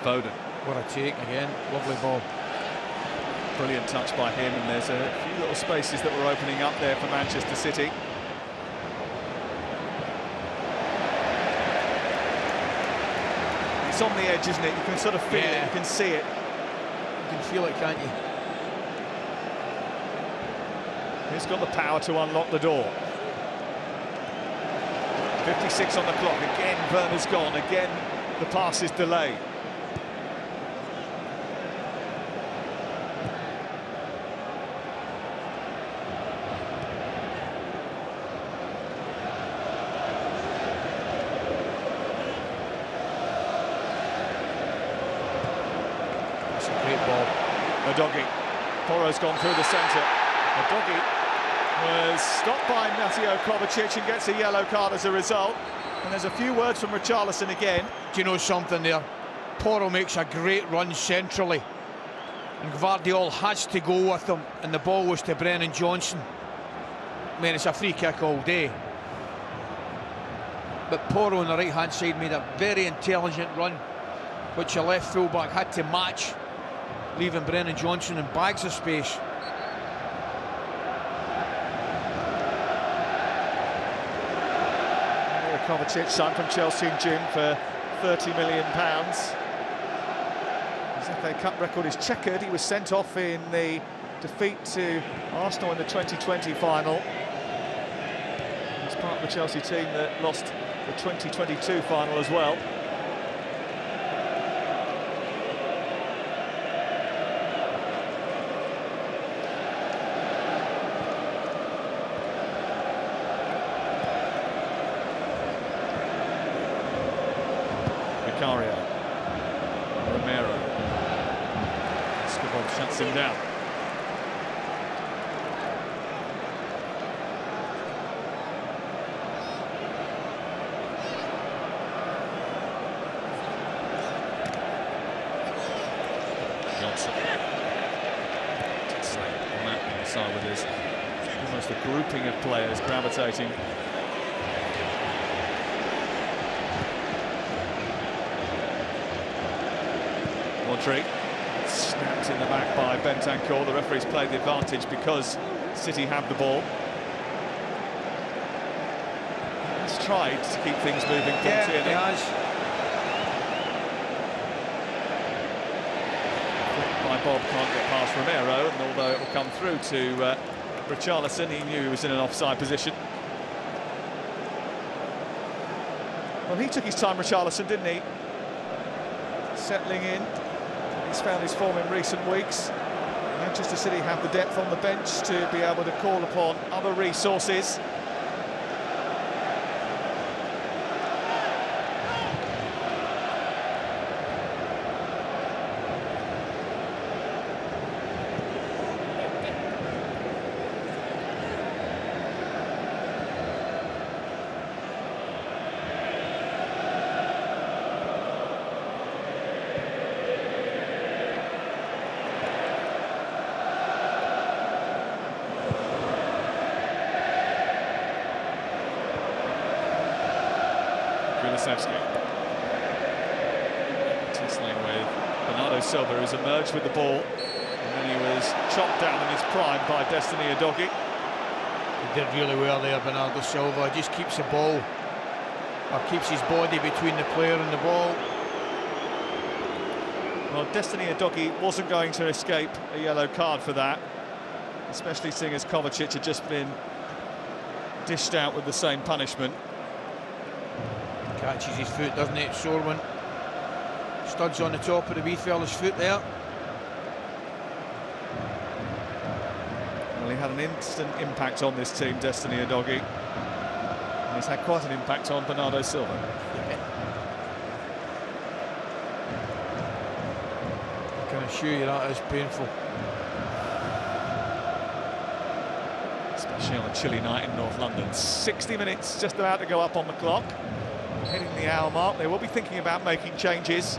Foden. What a take again, lovely ball. Brilliant touch by him, and there's a few little spaces that were opening up there for Manchester City. It's on the edge, isn't it? You can sort of feel it, you can see it. You can feel it, can't you? He's got the power to unlock the door. 56 on the clock, again Werner's gone, again the pass is delayed. Doggy. Porro's gone through the centre. The doggy was stopped by Mateo Kovacic and gets a yellow card as a result. And there's a few words from Richarlison again. Do you know something there? Porro makes a great run centrally, and Gvardiol has to go with him, and the ball was to Brennan Johnson. I mean, it's a free kick all day. But Porro on the right-hand side made a very intelligent run, which a left full-back had to match, leaving Brennan Johnson in bags of space. Kovacic signed from Chelsea in June for £30 million. His FA Cup record is checkered. He was sent off in the defeat to Arsenal in the 2020 final. He's part of the Chelsea team that lost the 2022 final as well. Vicario, Romero, Escobar shuts him down. Johnson. On that side with his almost a grouping of players gravitating. Rodri, snapped in the back by Bentancur. The referee's played the advantage because City have the ball. He's tried to keep things moving. Yeah, he has. By Bob can't get past Romero, and although it will come through to Richarlison, he knew he was in an offside position. Well, he took his time, Richarlison, didn't he? Settling in. He's found his form in recent weeks. Manchester City have the depth on the bench to be able to call upon other resources. Tussling with Bernardo Silva, who's emerged with the ball, and then he was chopped down in his prime by Destiny Udogie. He did really well there, Bernardo Silva. Just keeps the ball, or keeps his body between the player and the ball. Well, Destiny Udogie wasn't going to escape a yellow card for that, especially seeing as Kovacic had just been dished out with the same punishment. Catches his foot, doesn't it, Sorwin? Studs on the top of the wee fella's foot there. Well, he had an instant impact on this team, Destiny Udogie. And he's had quite an impact on Bernardo Silva. I can assure you that is painful. Especially on a chilly night in North London. 60 minutes just about to go up on the clock. Hitting the hour mark, they will be thinking about making changes.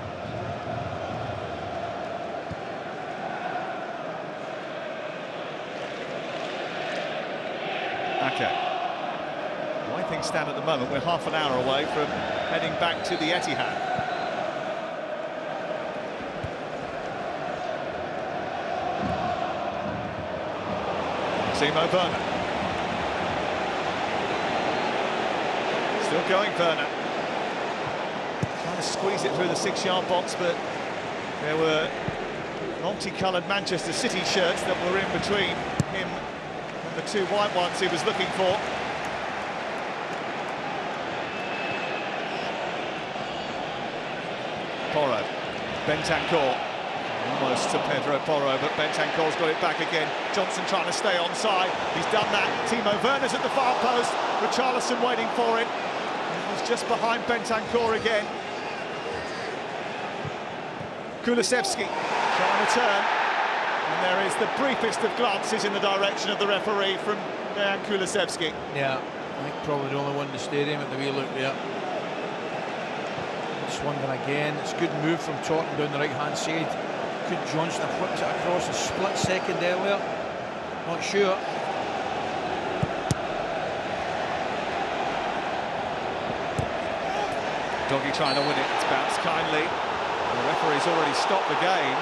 Okay. The way things stand at the moment, we're half an hour away from heading back to the Etihad. Timo Werner. Still going, Werner. Trying to squeeze it through the 6-yard box, but there were multicoloured Manchester City shirts that were in between him and the two white ones he was looking for. Porro, Bentancur, almost to Pedro Porro, but Bentancur's got it back again. Johnson trying to stay onside. He's done that. Timo Werner's at the far post. Richarlison waiting for it. He's just behind Bentancur again. Kulusevski trying to turn. And there is the briefest of glances in the direction of the referee from Dejan Kulusevski. Yeah, I think probably the only one in the stadium at the wee look there. this one then again. It's a good move from Tottenham down the right-hand side. Could Johnson have flipped it across a split second earlier? Not sure. Doggy trying to win it. It's bounced kindly. The referee's already stopped the game.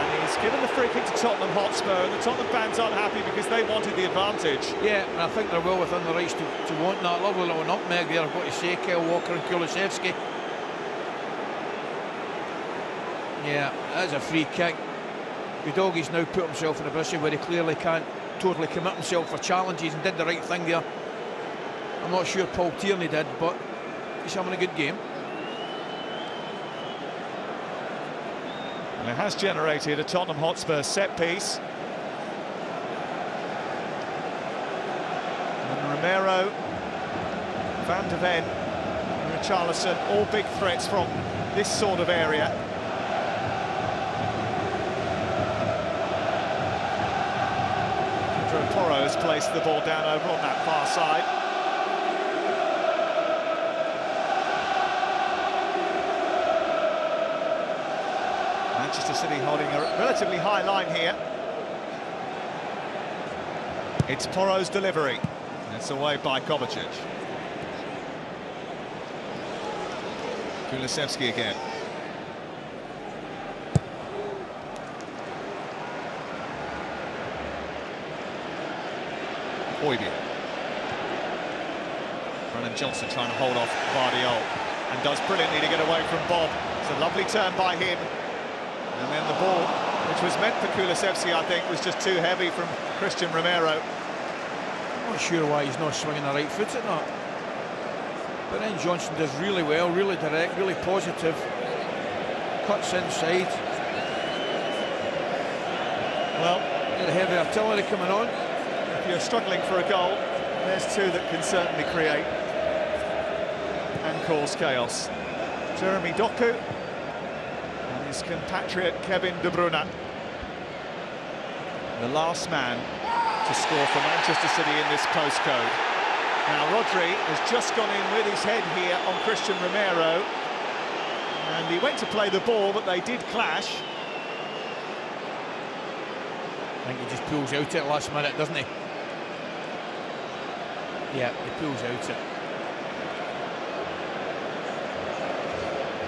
And he's given the free kick to Tottenham Hotspur, and the Tottenham fans aren't happy because they wanted the advantage. Yeah, and I think they're well within the rights to want that. Lovely little nutmeg there, I've got to say, Kyle Walker and Kulusevski. Yeah, that's a free kick. Udogie's now put himself in a position where he clearly can't totally commit himself for challenges, and did the right thing there. I'm not sure Paul Tierney did, but he's having a good game. And it has generated a Tottenham Hotspur set piece. And Romero, Van de Ven, and Richarlison, all big threats from this sort of area. Pedro Porro has placed the ball down over on that far side. Manchester City holding a relatively high line here. It's Porro's delivery. It's away by Kovacic. Kulusevski again. Højbjerg. Brennan Johnson trying to hold off Vardiol, and does brilliantly to get away from Bob. It's a lovely turn by him. And then the ball, which was meant for Kulusevski, I think, was just too heavy from Christian Romero. Not sure why he's not swinging the right foot at that. But then Johnson does really well, really direct, really positive. Cuts inside. Well, the heavy artillery coming on. If you're struggling for a goal, there's two that can certainly create and cause chaos. Jeremy Doku and his compatriot Kevin De Bruyne. The last man to score for Manchester City in this postcode. Now Rodri has just gone in with his head here on Christian Romero, and he went to play the ball, but they did clash. I think he just pulls out at last minute, doesn't he? Yeah, he pulls out it.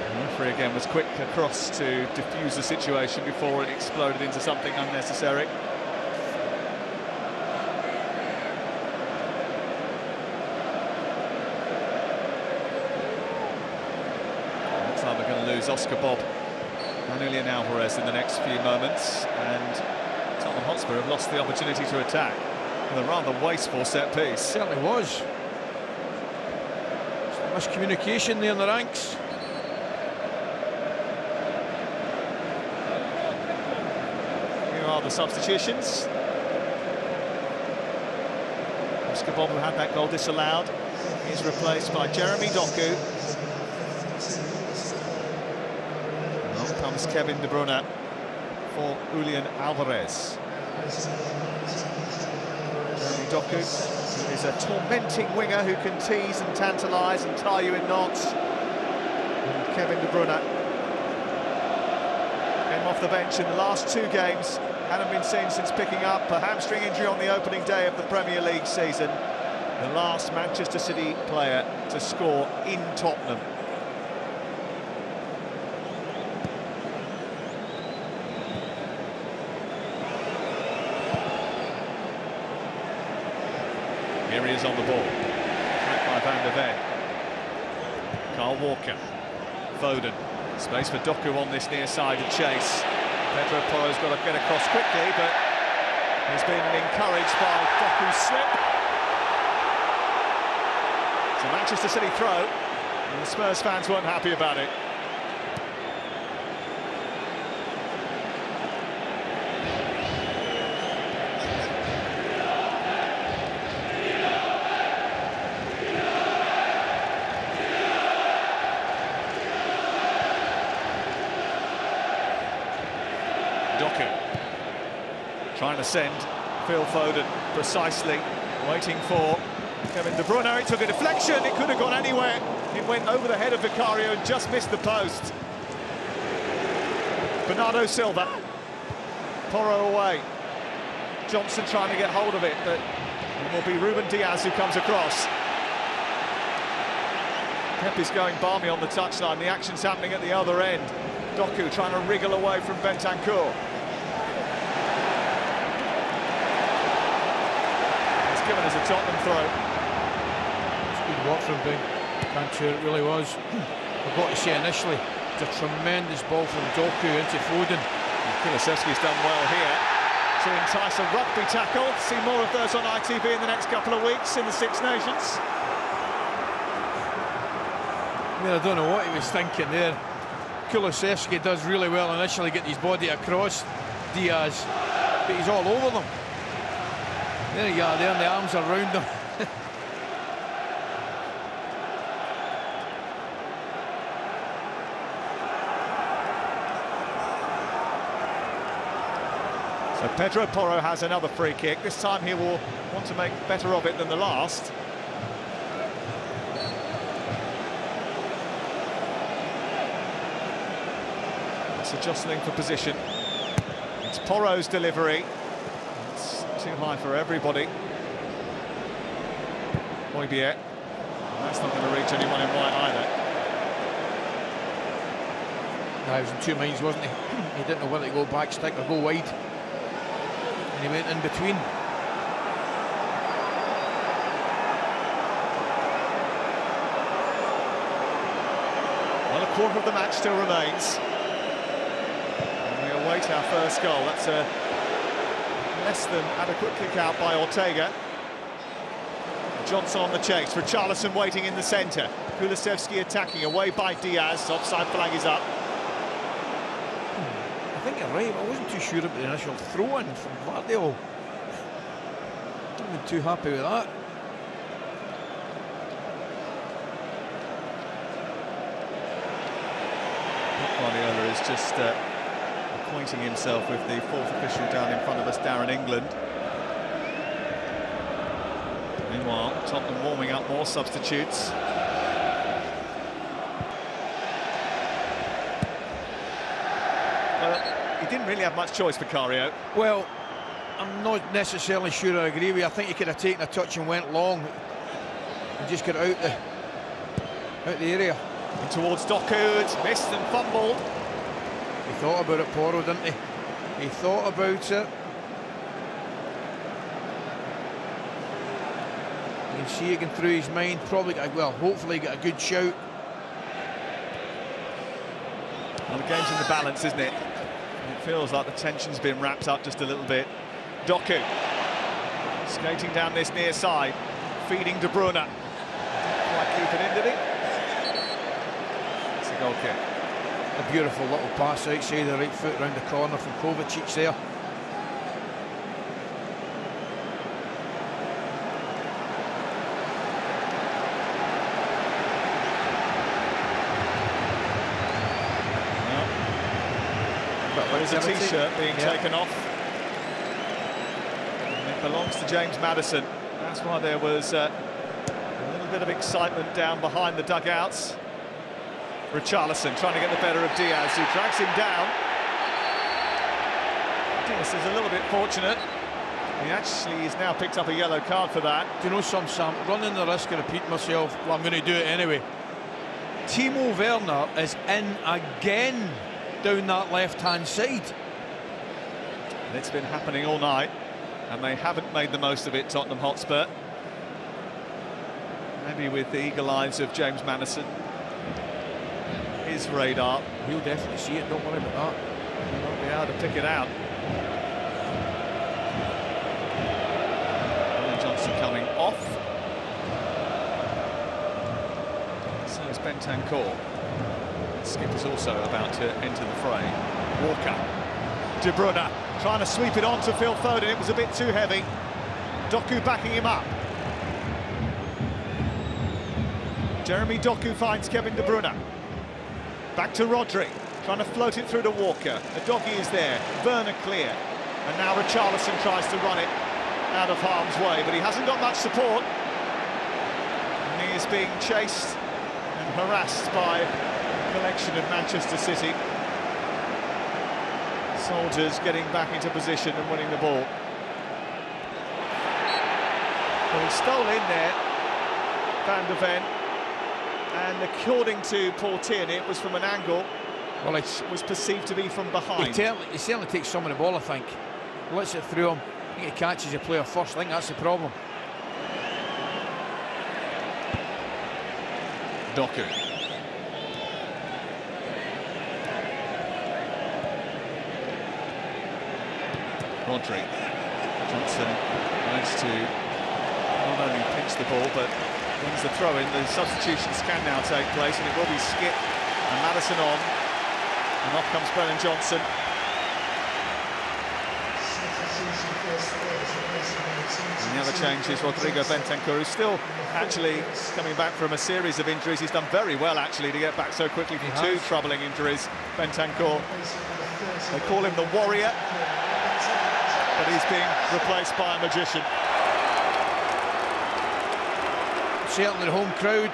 The referee again was quick across to defuse the situation before it exploded into something unnecessary. Looks like we're going to lose Oscar Bob and Julian Alvarez in the next few moments, and Tottenham Hotspur have lost the opportunity to attack with a rather wasteful set piece. Certainly was. Miscommunication there in the ranks. Here are the substitutions. Oscar Bob, who had that goal disallowed, is replaced by Jeremy Doku. Along comes Kevin De Bruyne for Julian Alvarez. Jeremy Doku, who is a tormenting winger who can tease and tantalise and tie you in knots. And Kevin De Bruyne came off the bench in the last two games, hadn't been seen since picking up a hamstring injury on the opening day of the Premier League season. The last Manchester City player to score in Tottenham. Here he is on the ball. Tracked by Van de Ven. Kyle Walker. Foden. Space for Doku on this near side to chase. Pedro Porro's got to get across quickly, but he's been encouraged by Doku's slip. It's a Manchester City throw, and the Spurs fans weren't happy about it. Doku trying to send Phil Foden precisely, waiting for Kevin De Bruyne, it took a deflection, it could have gone anywhere. It went over the head of Vicario and just missed the post. Bernardo Silva. Porro away. Johnson trying to get hold of it, but it will be Ruben Diaz who comes across. Pep is going balmy on the touchline. The action's happening at the other end. Doku trying to wriggle away from Bentancur. It's given us a Tottenham throw. It's good work from Bentancur, it really was. I've got to say initially, it's a tremendous ball from Doku into Foden. Kulusevski's done well here to entice a rugby tackle. See more of those on ITV in the next couple of weeks in the Six Nations. I mean, I don't know what he was thinking there. Kulusevski does really well initially, get his body across Diaz, but he's all over them. There you are, there, and the arms are round them. So Pedro Porro has another free kick. This time he will want to make better of it than the last. It's a jostling for position. It's Porro's delivery. It's too high for everybody. Højbjerg. That's not going to reach anyone in white either. No, he was in two minds, wasn't he? He didn't know whether to go back stick or go wide. And he went in between. Well, a quarter of the match still remains. And we await our first goal. That's a less than adequate kick out by Ortega. Johnson on the chase. Richarlison waiting in the centre. Kulusevski attacking away by Diaz. Offside flag is up. I think you're right, I wasn't too sure about the initial throw-in from Vardiol. I've been too happy with that. Guardiola is just acquainting himself with the fourth official down in front of us, Darren England. Meanwhile, Tottenham warming up, more substitutes. Well, he didn't really have much choice, Vicario. Well, I'm not necessarily sure I agree with you. I think he could have taken a touch and went long and just got out the area. And towards Doku, it's missed and fumbled. He thought about it, Porro, didn't he? He thought about it. You can see again through his mind, probably got, well, hopefully got a good shout. Well, the game's in the balance, isn't it? It feels like the tension's been wrapped up just a little bit. Doku skating down this near side, feeding De Bruyne. Didn't quite keep it in, did he? It's a goal kick. A beautiful little pass outside the right foot round the corner from Kovacic there. There's a T-shirt being taken off. And it belongs to James Maddison. That's why there was a little bit of excitement down behind the dugouts. Richarlison trying to get the better of Diaz, who drags him down. Diaz is a little bit fortunate. He actually has now picked up a yellow card for that. Do you know some, Sam? Running the risk of repeating myself, well, I'm going to do it anyway. Timo Werner is in again down that left-hand side. And it's been happening all night, and they haven't made the most of it, Tottenham Hotspur. Maybe with the eagle eyes of James Maddison. His radar. He'll definitely see it, don't worry about that. He won't be able to pick it out. Johnson coming off. So is Bentancur. Skipper's also about to enter the fray. Walker. De Bruyne trying to sweep it on to Phil Foden. It was a bit too heavy. Doku backing him up. Jeremy Doku finds Kevin De Bruyne. Back to Rodri. Trying to float it through to Walker. The doggy is there. Werner clear. And now Richarlison tries to run it out of harm's way, but he hasn't got much support. he's being chased and harassed by a collection of Manchester City soldiers getting back into position and winning the ball. Well, he stole in there, Van de Ven, and according to Paul Tierney, it was from an angle which was perceived to be from behind. He certainly takes some of the ball, I think. Lets it through him. I think he catches the player first. I think that's the problem. Doku. Rodri. Johnson managed to not only pinch the ball, but wins the throw-in. The substitutions can now take place, and it will be Skip and Maddison on. And off comes Brennan Johnson. And the other change is Rodrigo Bentancur, who's still actually coming back from a series of injuries. He's done very well, actually, to get back so quickly from two troubling injuries. Bentancur, they call him the Warrior, but he's being replaced by a magician. Certainly the home crowd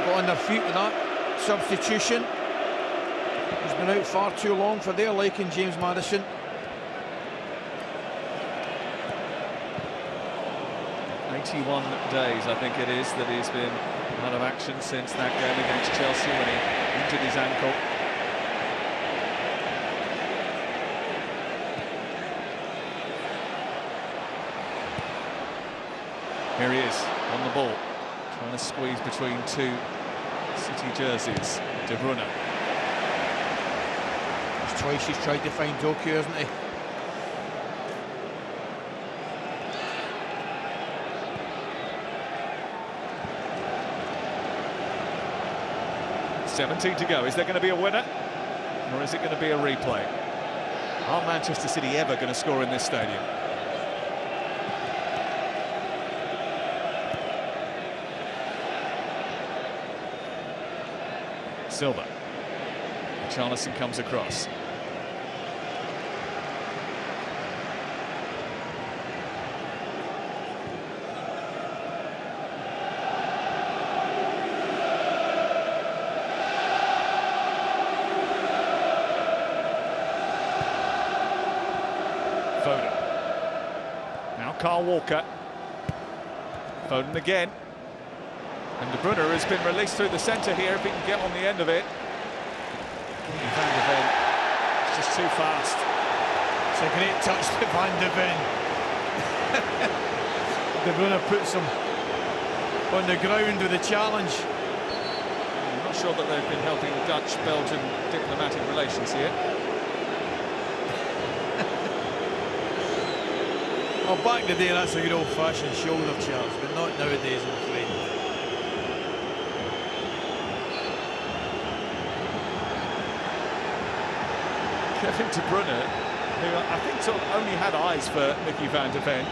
got on their feet with that substitution. He's been out far too long for their liking, James Maddison. Days, I think it is, that he's been out of action since that game against Chelsea when he injured his ankle. Here he is on the ball, trying to squeeze between two City jerseys. De Bruyne. Twice he's tried to find Doku, hasn't he? .17 to go. Is there going to be a winner, or is it going to be a replay? Are Manchester City ever going to score in this stadium? Silva. Charlison comes across. Foden. Now Kyle Walker. Foden again. And De Bruyne has been released through the centre here if he can get on the end of it. Van de Ven, it's just too fast. It's a great touch to Van de Ven. De Bruyne puts him on the ground with a challenge. I'm not sure that they've been helping Dutch-Belgian diplomatic relations here. Well, back in the day, that's a good old-fashioned shoulder charge, but not nowadays, I'm afraid. Kevin De Bruyne, who I think sort of only had eyes for Mickey Van de Ven,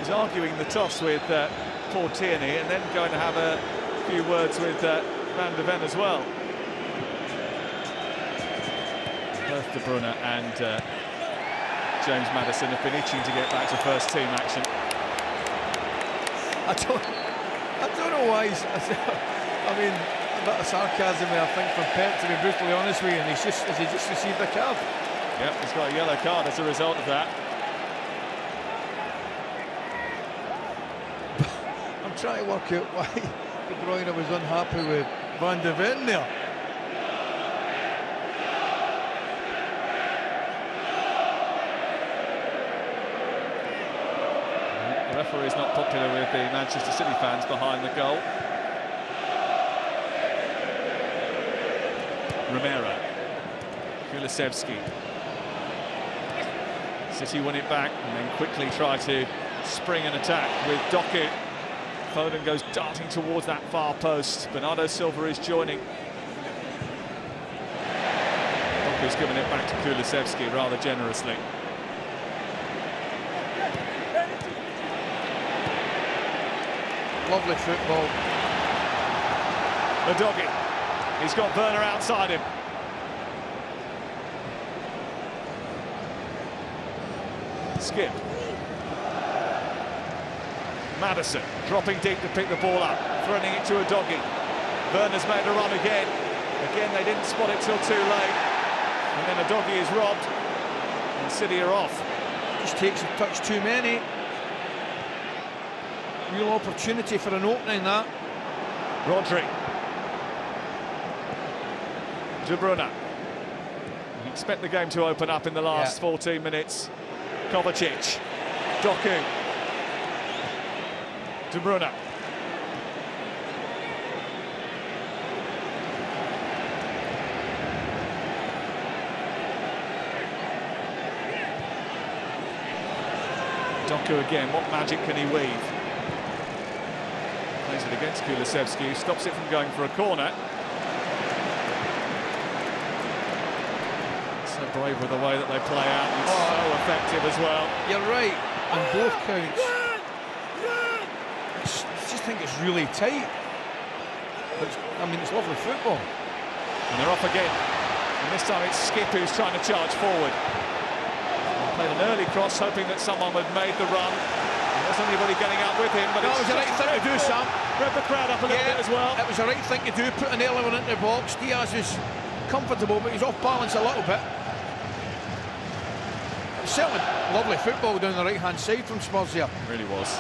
is arguing the toss with Paul Tierney and then going to have a few words with Van de Ven as well. Both De Bruyne and James Maddison have been itching to get back to first team action. I don't know why I mean, a bit of sarcasm there, I think, from Pep, to be brutally honest with you, and has he just received a card? Yep, he's got a yellow card as a result of that. I'm trying to work out why De Bruyne was unhappy with Van de Ven there. The referee is not popular with the Manchester City fans behind the goal. Romero, Kulusevski. City win it back and then quickly try to spring an attack with Doku. Foden goes darting towards that far post. Bernardo Silva is joining. Doku's given it back to Kulusevski rather generously. Lovely football. Udogie. He's got Werner outside him. Skip. Maddison dropping deep to pick the ball up, threatening it to a doggy. Werner's made a run again. Again, they didn't spot it till too late. And then a doggy is robbed, and City are off. Just takes a touch too many. Real opportunity for an opening, that. Rodri. De Bruyne. You expect the game to open up in the last 14 minutes. Kovacic. Doku. De Bruyne. Doku again, what magic can he weave? Plays it against Kulusevski, stops it from going for a corner. So brave with the way that they play out, and so effective as well. You're right, on both counts. I just think it's really tight. I mean, it's lovely football. And they're off again. And this time it's Skip who's trying to charge forward. Played an early cross, hoping that someone had made the run. There wasn't anybody getting up with him, but that was the right thing to do, Sam. Rev the crowd up a little bit as well. It was the right thing to do, put an element into the box. Diaz was comfortable, but he's off balance a little bit. Certainly lovely football down the right-hand side from Spurs here. Really was.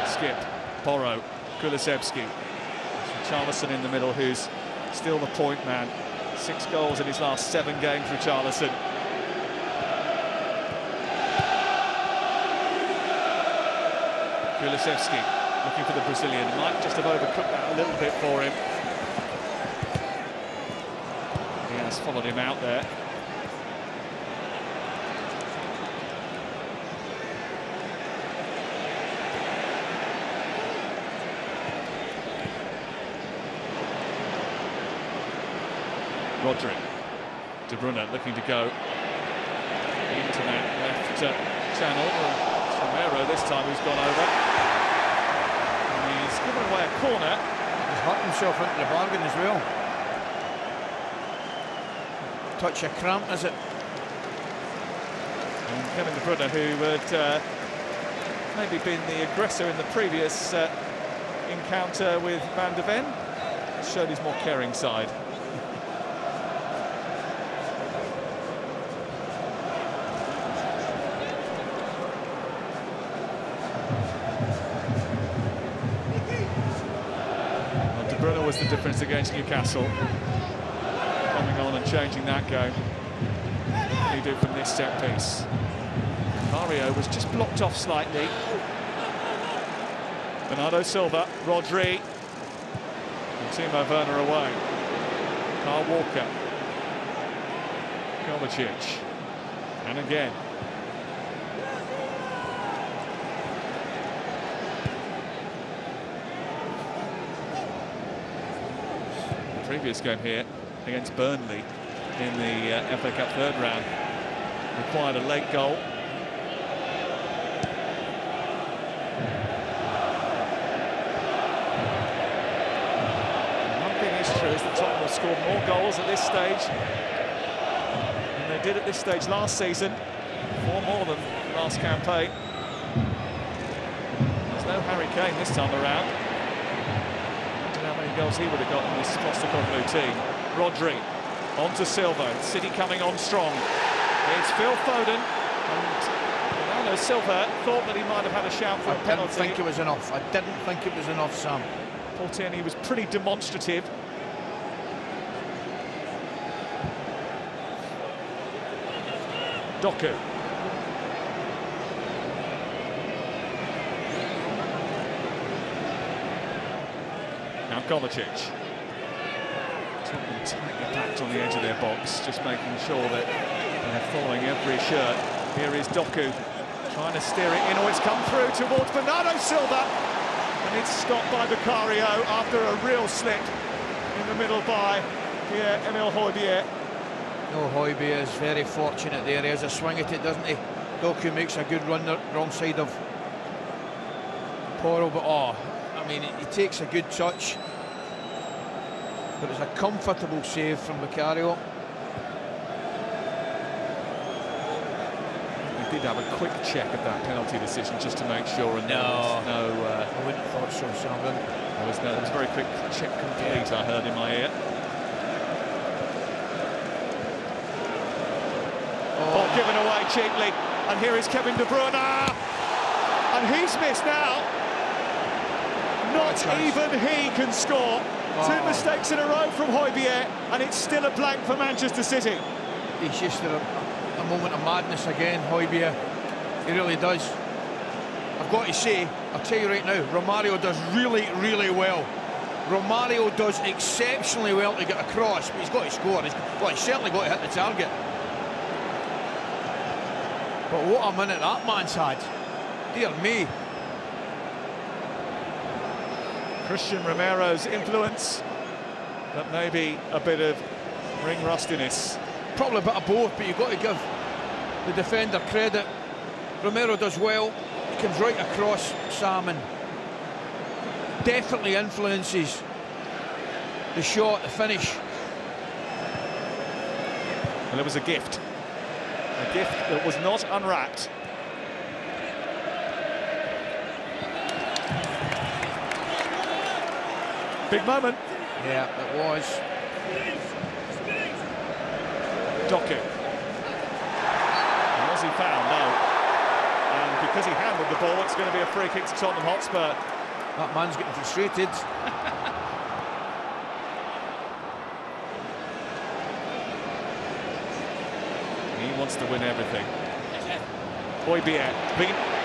Skip, Porro, Kulusevski. Richarlison in the middle, who's still the point man. 6 goals in his last 7 games, Richarlison. Kulusevski looking for the Brazilian. Might just have overcooked that a little bit for him. He has followed him out there. Rodri. De Bruyne looking to go into that left channel. Romero this time, who's gone over. And he's given away a corner. He's hurt himself into the bargain as well. Touch of cramp, is it? And Kevin De Bruyne, who had maybe been the aggressor in the previous encounter with Van de Ven, showed his more caring side. Was the difference against Newcastle, coming on and changing that game. What do you do from this set piece? Mario was just blocked off slightly. Bernardo Silva, Rodri, and Timo Werner away. Carl Walker, Kovacic, and again. Previous game here against Burnley in the FA Cup third round required a late goal. One thing is true is that Tottenham have scored more goals at this stage than they did at this stage last season. 4 more than last campaign. There's no Harry Kane this time around. Goals he would have got in this Postecoglou team. Rodri on to Silva. City coming on strong. It's Phil Foden, and Bernardo Silva thought that he might have had a shout for a penalty. I didn't think it was enough. I didn't think it was enough, Sam. Portierney was pretty demonstrative. Doku. Now Kovacic. Tottenham tightly packed on the edge of their box, just making sure that they're following every shirt. Here is Doku trying to steer it in. Oh, it's come through towards Bernardo Silva, and it's stopped by Vicario after a real slip in the middle by Pierre-Emile Højbjerg. No, Højbjerg is very fortunate there. He has a swing at it, doesn't he? Doku makes a good run the wrong side of Porro, but I mean, he takes a good touch, but it's a comfortable save from Vicario. A did have a quick check of that penalty decision just to make sure. And I wouldn't have thought so, Sam. There was a very quick check complete, I heard in my ear. Ball given away cheaply, and here is Kevin De Bruyne, and he's missed now. Not even he can score. Two mistakes in a row from Højbjerg, and it's still a blank for Manchester City. He's just at a moment of madness again, Højbjerg. He really does. I've got to say, I'll tell you right now, Romario does really, really well. Romario does exceptionally well to get across, but he's got to score. He's certainly got to hit the target. But what a minute that man's had. Dear me. Christian Romero's influence, but maybe a bit of ring rustiness. Probably a bit of both, but you've got to give the defender credit. Romero does well. He comes right across Sam and definitely influences the shot, the finish. Well, it was a gift that was not unwrapped. Big moment. Yeah, it was. Doku. Was he fouled? No. And because he handled the ball, it's going to be a free kick to Tottenham Hotspur. That man's getting frustrated. He wants to win everything. Højbjerg.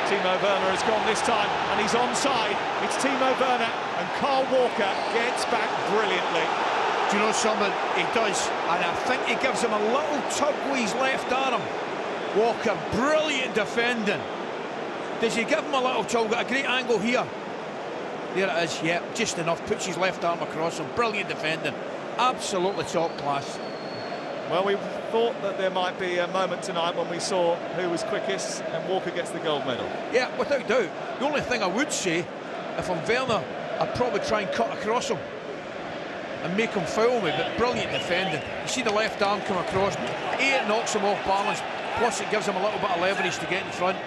Timo Werner has gone this time, and he's onside. It's Timo Werner, and Carl Walker gets back brilliantly. Do you know something? He does, and I think he gives him a little tug with his left arm. Walker, brilliant defending. Does he give him a little tug? Got a great angle here. There it is, yeah, just enough. Puts his left arm across him. Brilliant defending. Absolutely top class. Well, we thought that there might be a moment tonight when we saw who was quickest, and Walker gets the gold medal. Yeah, without doubt. The only thing I would say, if I'm Werner, I'd probably try and cut across him and make him foul me, but brilliant defending. You see the left arm come across, it knocks him off balance, plus it gives him a little bit of leverage to get in front.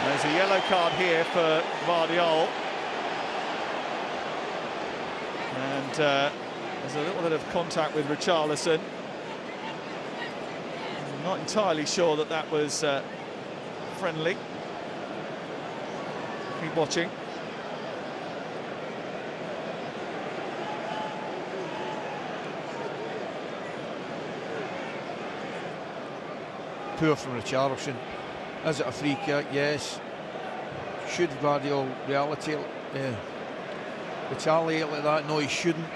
There's a yellow card here for Guardiola. And there's a little bit of contact with Richarlison. I'm not entirely sure that that was friendly. Keep watching. Poor from Richarlison. Is it a free kick? Yes. Should Guardiola retaliate like that? No, he shouldn't.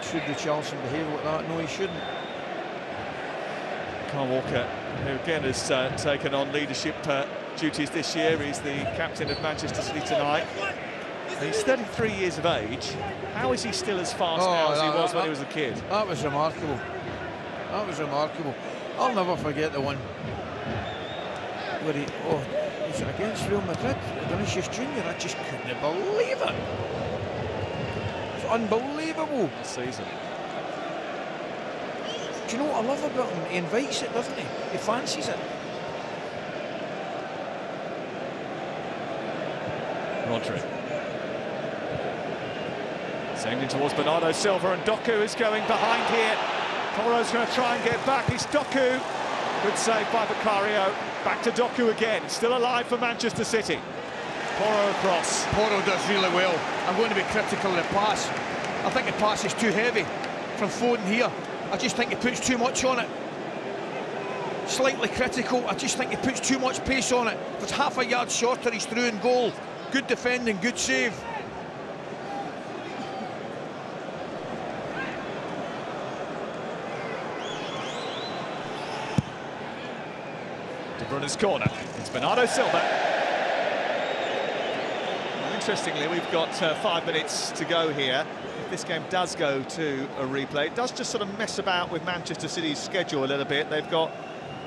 Should Richarlison behave like that? No, he shouldn't. Carl Walker, who again has taken on leadership duties this year. He's the captain of Manchester City tonight. He's 33 years of age. How is he still as fast now as he was when he was a kid? That was remarkable. That was remarkable. I'll never forget the one where he, was it against Real Madrid, Vinicius Junior? I just couldn't believe it. It's unbelievable. This season. Do you know what I love about him? He invites it, doesn't he? He fancies it. Rodri. Sending towards Bernardo Silva, and Doku is going behind here. Porro's going to try and get back. It's Doku. Good save by Vicario. Back to Doku again. Still alive for Manchester City. Porro across. Porro does really well. I'm going to be critical of the pass. I think the pass is too heavy from Foden here. I just think he puts too much on it. Slightly critical. I just think he puts too much pace on it. If it's half a yard shorter, he's through in goal. Good defending, good save. De Bruyne's corner. It's Bernardo Silva. Well, interestingly, we've got 5 minutes to go here. If this game does go to a replay, it does just sort of mess about with Manchester City's schedule a little bit. They've got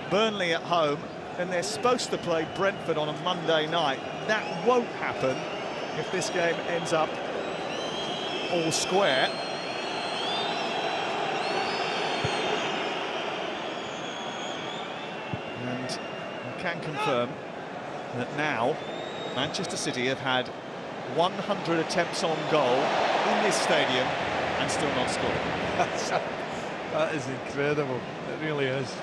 Burnley at home, and they're supposed to play Brentford on a Monday night. That won't happen if this game ends up all square. And I can confirm that now Manchester City have had 100 attempts on goal in this stadium and still not scored. That is incredible. It really is.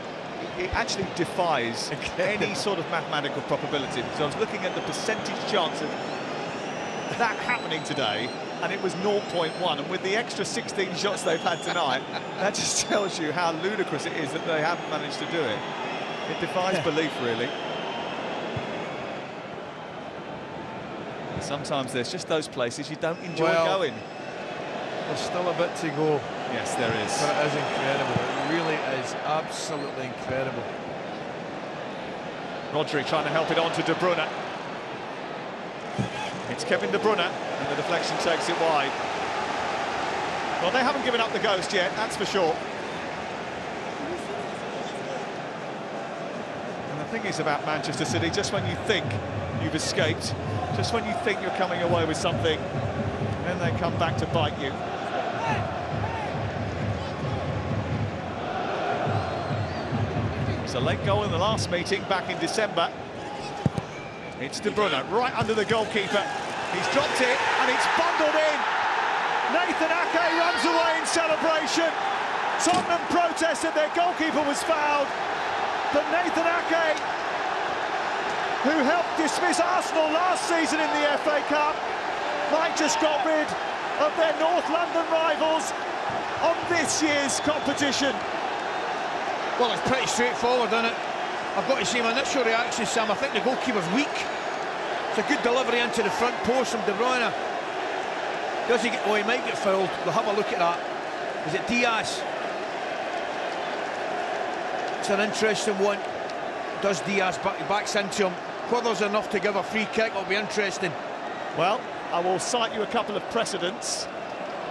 It actually defies any sort of mathematical probability, because I was looking at the percentage chance of that happening today, and it was 0.1, and with the extra 16 shots they've had tonight, that just tells you how ludicrous it is that they haven't managed to do it. It defies belief, really. Sometimes there's just those places you don't enjoy going. There's still a bit to go. Yes, there is. But it is incredible. It really is absolutely incredible. Rodri trying to help it on to De Bruyne. It's Kevin De Bruyne, and the deflection takes it wide. Well, they haven't given up the ghost yet, that's for sure. And the thing is about Manchester City, just when you think you've escaped, just when you think you're coming away with something, then they come back to bite you. It's a late goal in the last meeting back in December. It's De Bruyne right under the goalkeeper. He's dropped it and it's bundled in. Nathan Ake runs away in celebration. Tottenham protested their goalkeeper was fouled, but Nathan Ake, who helped dismiss Arsenal last season in the FA Cup, might just got rid of their North London rivals on this year's competition. Well, it's pretty straightforward, isn't it? I've got to see my initial reaction, Sam. I think the goalkeeper's weak. It's a good delivery into the front post from De Bruyne. Does he get... Oh, he might get fouled. We'll have a look at that. Is it Diaz? It's an interesting one. Does Diaz backs into him? Whether there's enough to give a free kick will be interesting. Well, I will cite you a couple of precedents.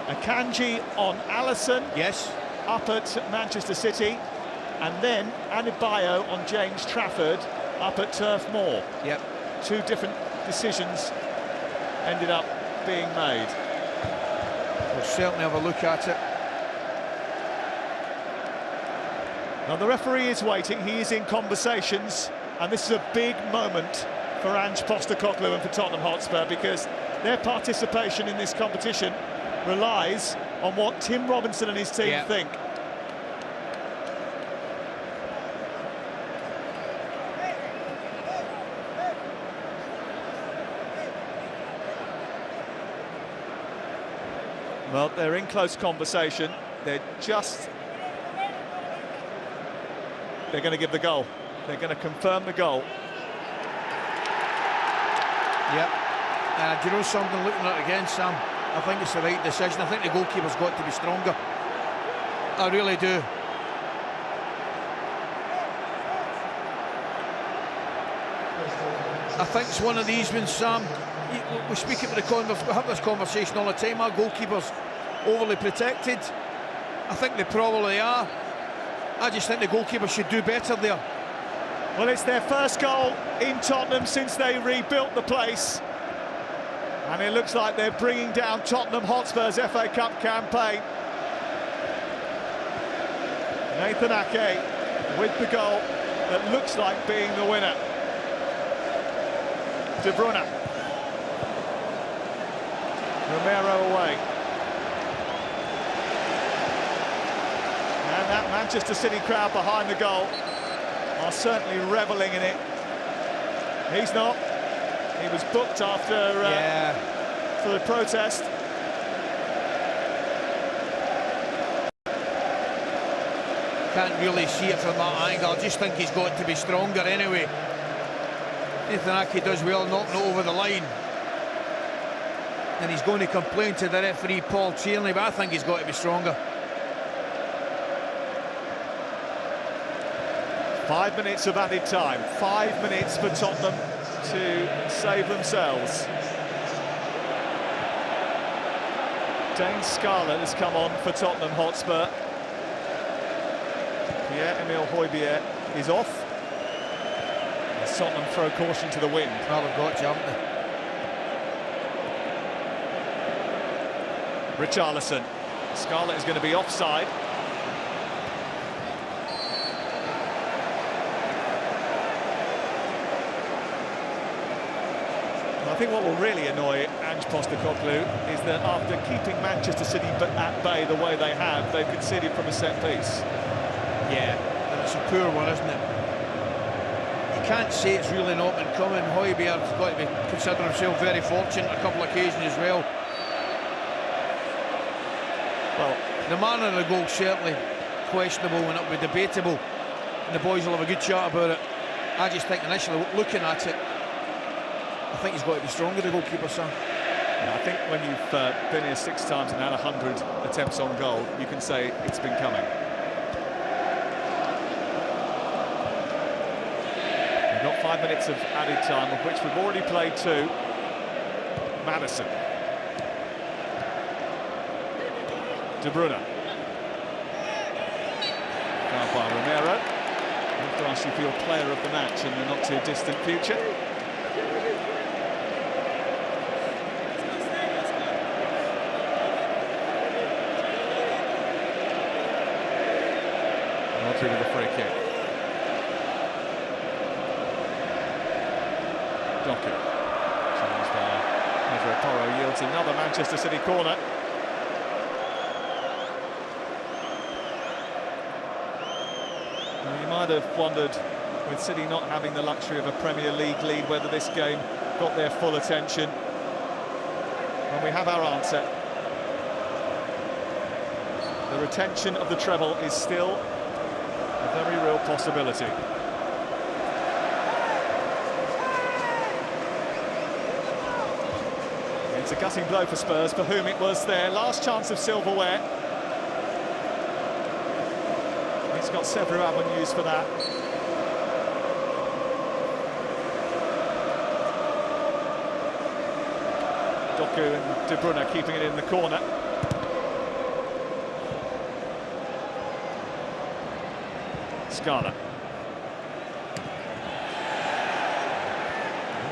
Akanji on Alisson. Yes. Up at Manchester City. And then Adebayo on James Trafford up at Turf Moor. Yep. Two different decisions ended up being made. We'll certainly have a look at it. Now the referee is waiting, he is in conversations, and this is a big moment for Ange Postecoglou and for Tottenham Hotspur, because their participation in this competition relies on what Tim Robinson and his team think. Well, they're in close conversation. They're going to give the goal. They're going to confirm the goal. Yep. Do you know something, looking at it again, Sam? I think it's the right decision. I think the goalkeeper's got to be stronger. I really do. I think it's one of these ones, Sam. We speak about we have this conversation all the time. Our goalkeepers overly protected. I think they probably are. I just think the goalkeeper should do better there. Well, it's their first goal in Tottenham since they rebuilt the place, and it looks like they're bringing down Tottenham Hotspur's FA Cup campaign. Nathan Ake with the goal that looks like being the winner. De Bruyne. Romero away. And that Manchester City crowd behind the goal are certainly revelling in it. He's not. He was booked after for the protest. Can't really see it from that angle. I just think he's got to be stronger anyway. Nathan Ake does well knocking it over the line. And he's going to complain to the referee, Paul Tierney, but I think he's got to be stronger. 5 minutes of added time. 5 minutes for Tottenham to save themselves. Dane Scarlett has come on for Tottenham Hotspur. Pierre-Emile Højbjerg is off. As Tottenham throw caution to the wind. Well, they've got you, haven't they? Richarlison. Scarlett is going to be offside. I think what will really annoy Ange Postecoglou is that after keeping Manchester City at bay the way they have, they've conceded from a set piece. Yeah, and it's a poor one, isn't it? You can't say it's really not been coming. Højbjerg's got to be considering himself very fortunate on a couple of occasions as well. Well, the manner of the goal certainly questionable and it'll be debatable, and the boys will have a good chat about it. I just think initially looking at it, I think he's got to be stronger, the goalkeeper, Sam. Yeah, I think when you've been here 6 times and had 100 attempts on goal, you can say it's been coming. We've got 5 minutes of added time, of which we've already played 2. Maddison. De Bruyne. Fouled by Romero. After ask you for your player of the match in the not too distant future. Rodri with a free kick. Doku. Challenged by Pedro Porro, yields another Manchester City corner. Well, you might have wondered, with City not having the luxury of a Premier League lead, whether this game got their full attention. When we have our answer. The retention of the treble is still a very real possibility. It's a gutting blow for Spurs, for whom it was their last chance of silverware. He's got several avenues for that. Doku and De Bruyne keeping it in the corner. Scarlett.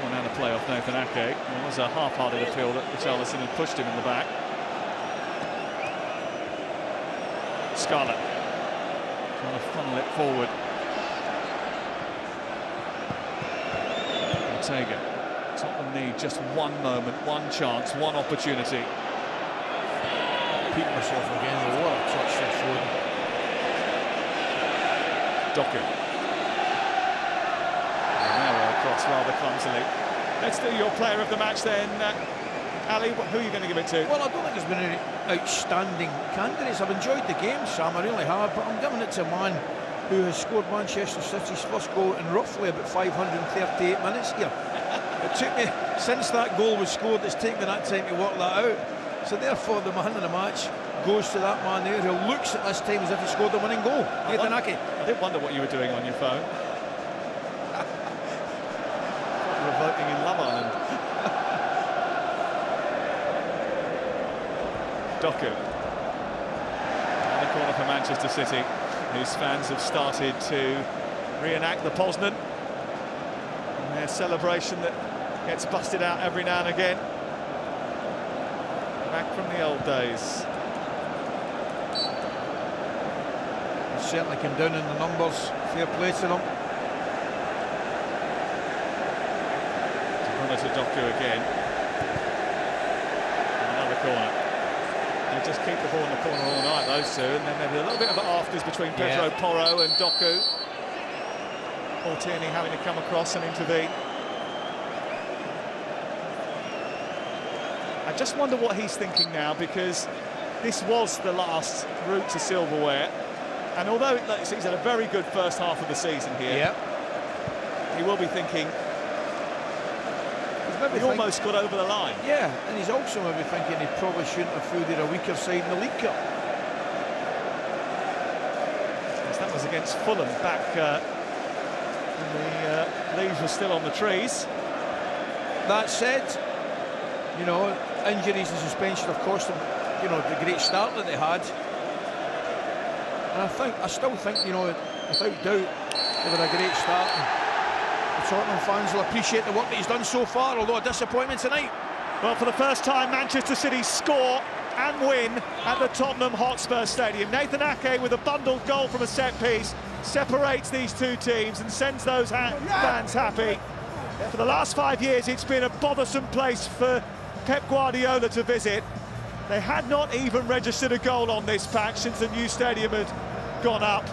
Oh, now the play off Nathan Ake. It was a half-hearted appeal that Richarlison had pushed him in the back. Scarlett trying to funnel it forward. Ortega. Tottenham need just one moment, one chance, one opportunity. Repeat myself again, what a touch for Foden. Doku. Romero across rather clumsily. Let's do your player of the match then. Ali, who are you going to give it to? Well, I don't think there's been any outstanding candidates. I've enjoyed the game, Sam, I really have, but I'm giving it to a man who has scored Manchester City's first goal in roughly about 538 minutes here. It took me, since that goal was scored, it's taken me that time to work that out. So therefore, the man of the match goes to that man there who looks at this time as if he scored the winning goal. Nathan Ake. I did wonder what you were doing on your phone. You were voting in Love Island. Doku. In the corner for Manchester City, whose fans have started to reenact the Poznan. And their celebration that gets busted out every now and again. Back from the old days. Certainly came down in the numbers. Fair play to them. To Doku again. Another corner. They just keep the ball in the corner all night, those two, and then there's a little bit of afters between Pedro Porro and Doku. Tierney having to come across and intervene. I just wonder what he's thinking now, because this was the last route to silverware. And although he's had a very good first half of the season here, he will be thinking he almost got over the line. Yeah, and he's also maybe thinking he probably shouldn't have fielded a weaker side in the League Cup. Yes, that was against Fulham back when the leaves were still on the trees. That said, you know, injuries and suspension have cost them, you know, the great start that they had. And I still think, you know, without doubt, they've had a great start. And the Tottenham fans will appreciate the work that he's done so far, although a disappointment tonight. Well, for the first time, Manchester City score and win at the Tottenham Hotspur Stadium. Nathan Ake with a bundled goal from a set piece separates these two teams and sends those fans happy. For the last 5 years, it's been a bothersome place for Pep Guardiola to visit. They had not even registered a goal on this patch since the new stadium had gone up.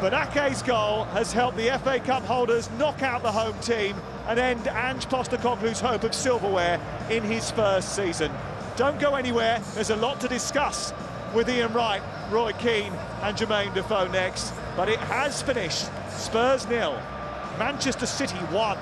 But Ake's goal has helped the FA Cup holders knock out the home team and end Ange Postecoglou's hope of silverware in his first season. Don't go anywhere, there's a lot to discuss with Ian Wright, Roy Keane and Jermaine Defoe next. But it has finished Spurs 0, Manchester City 1.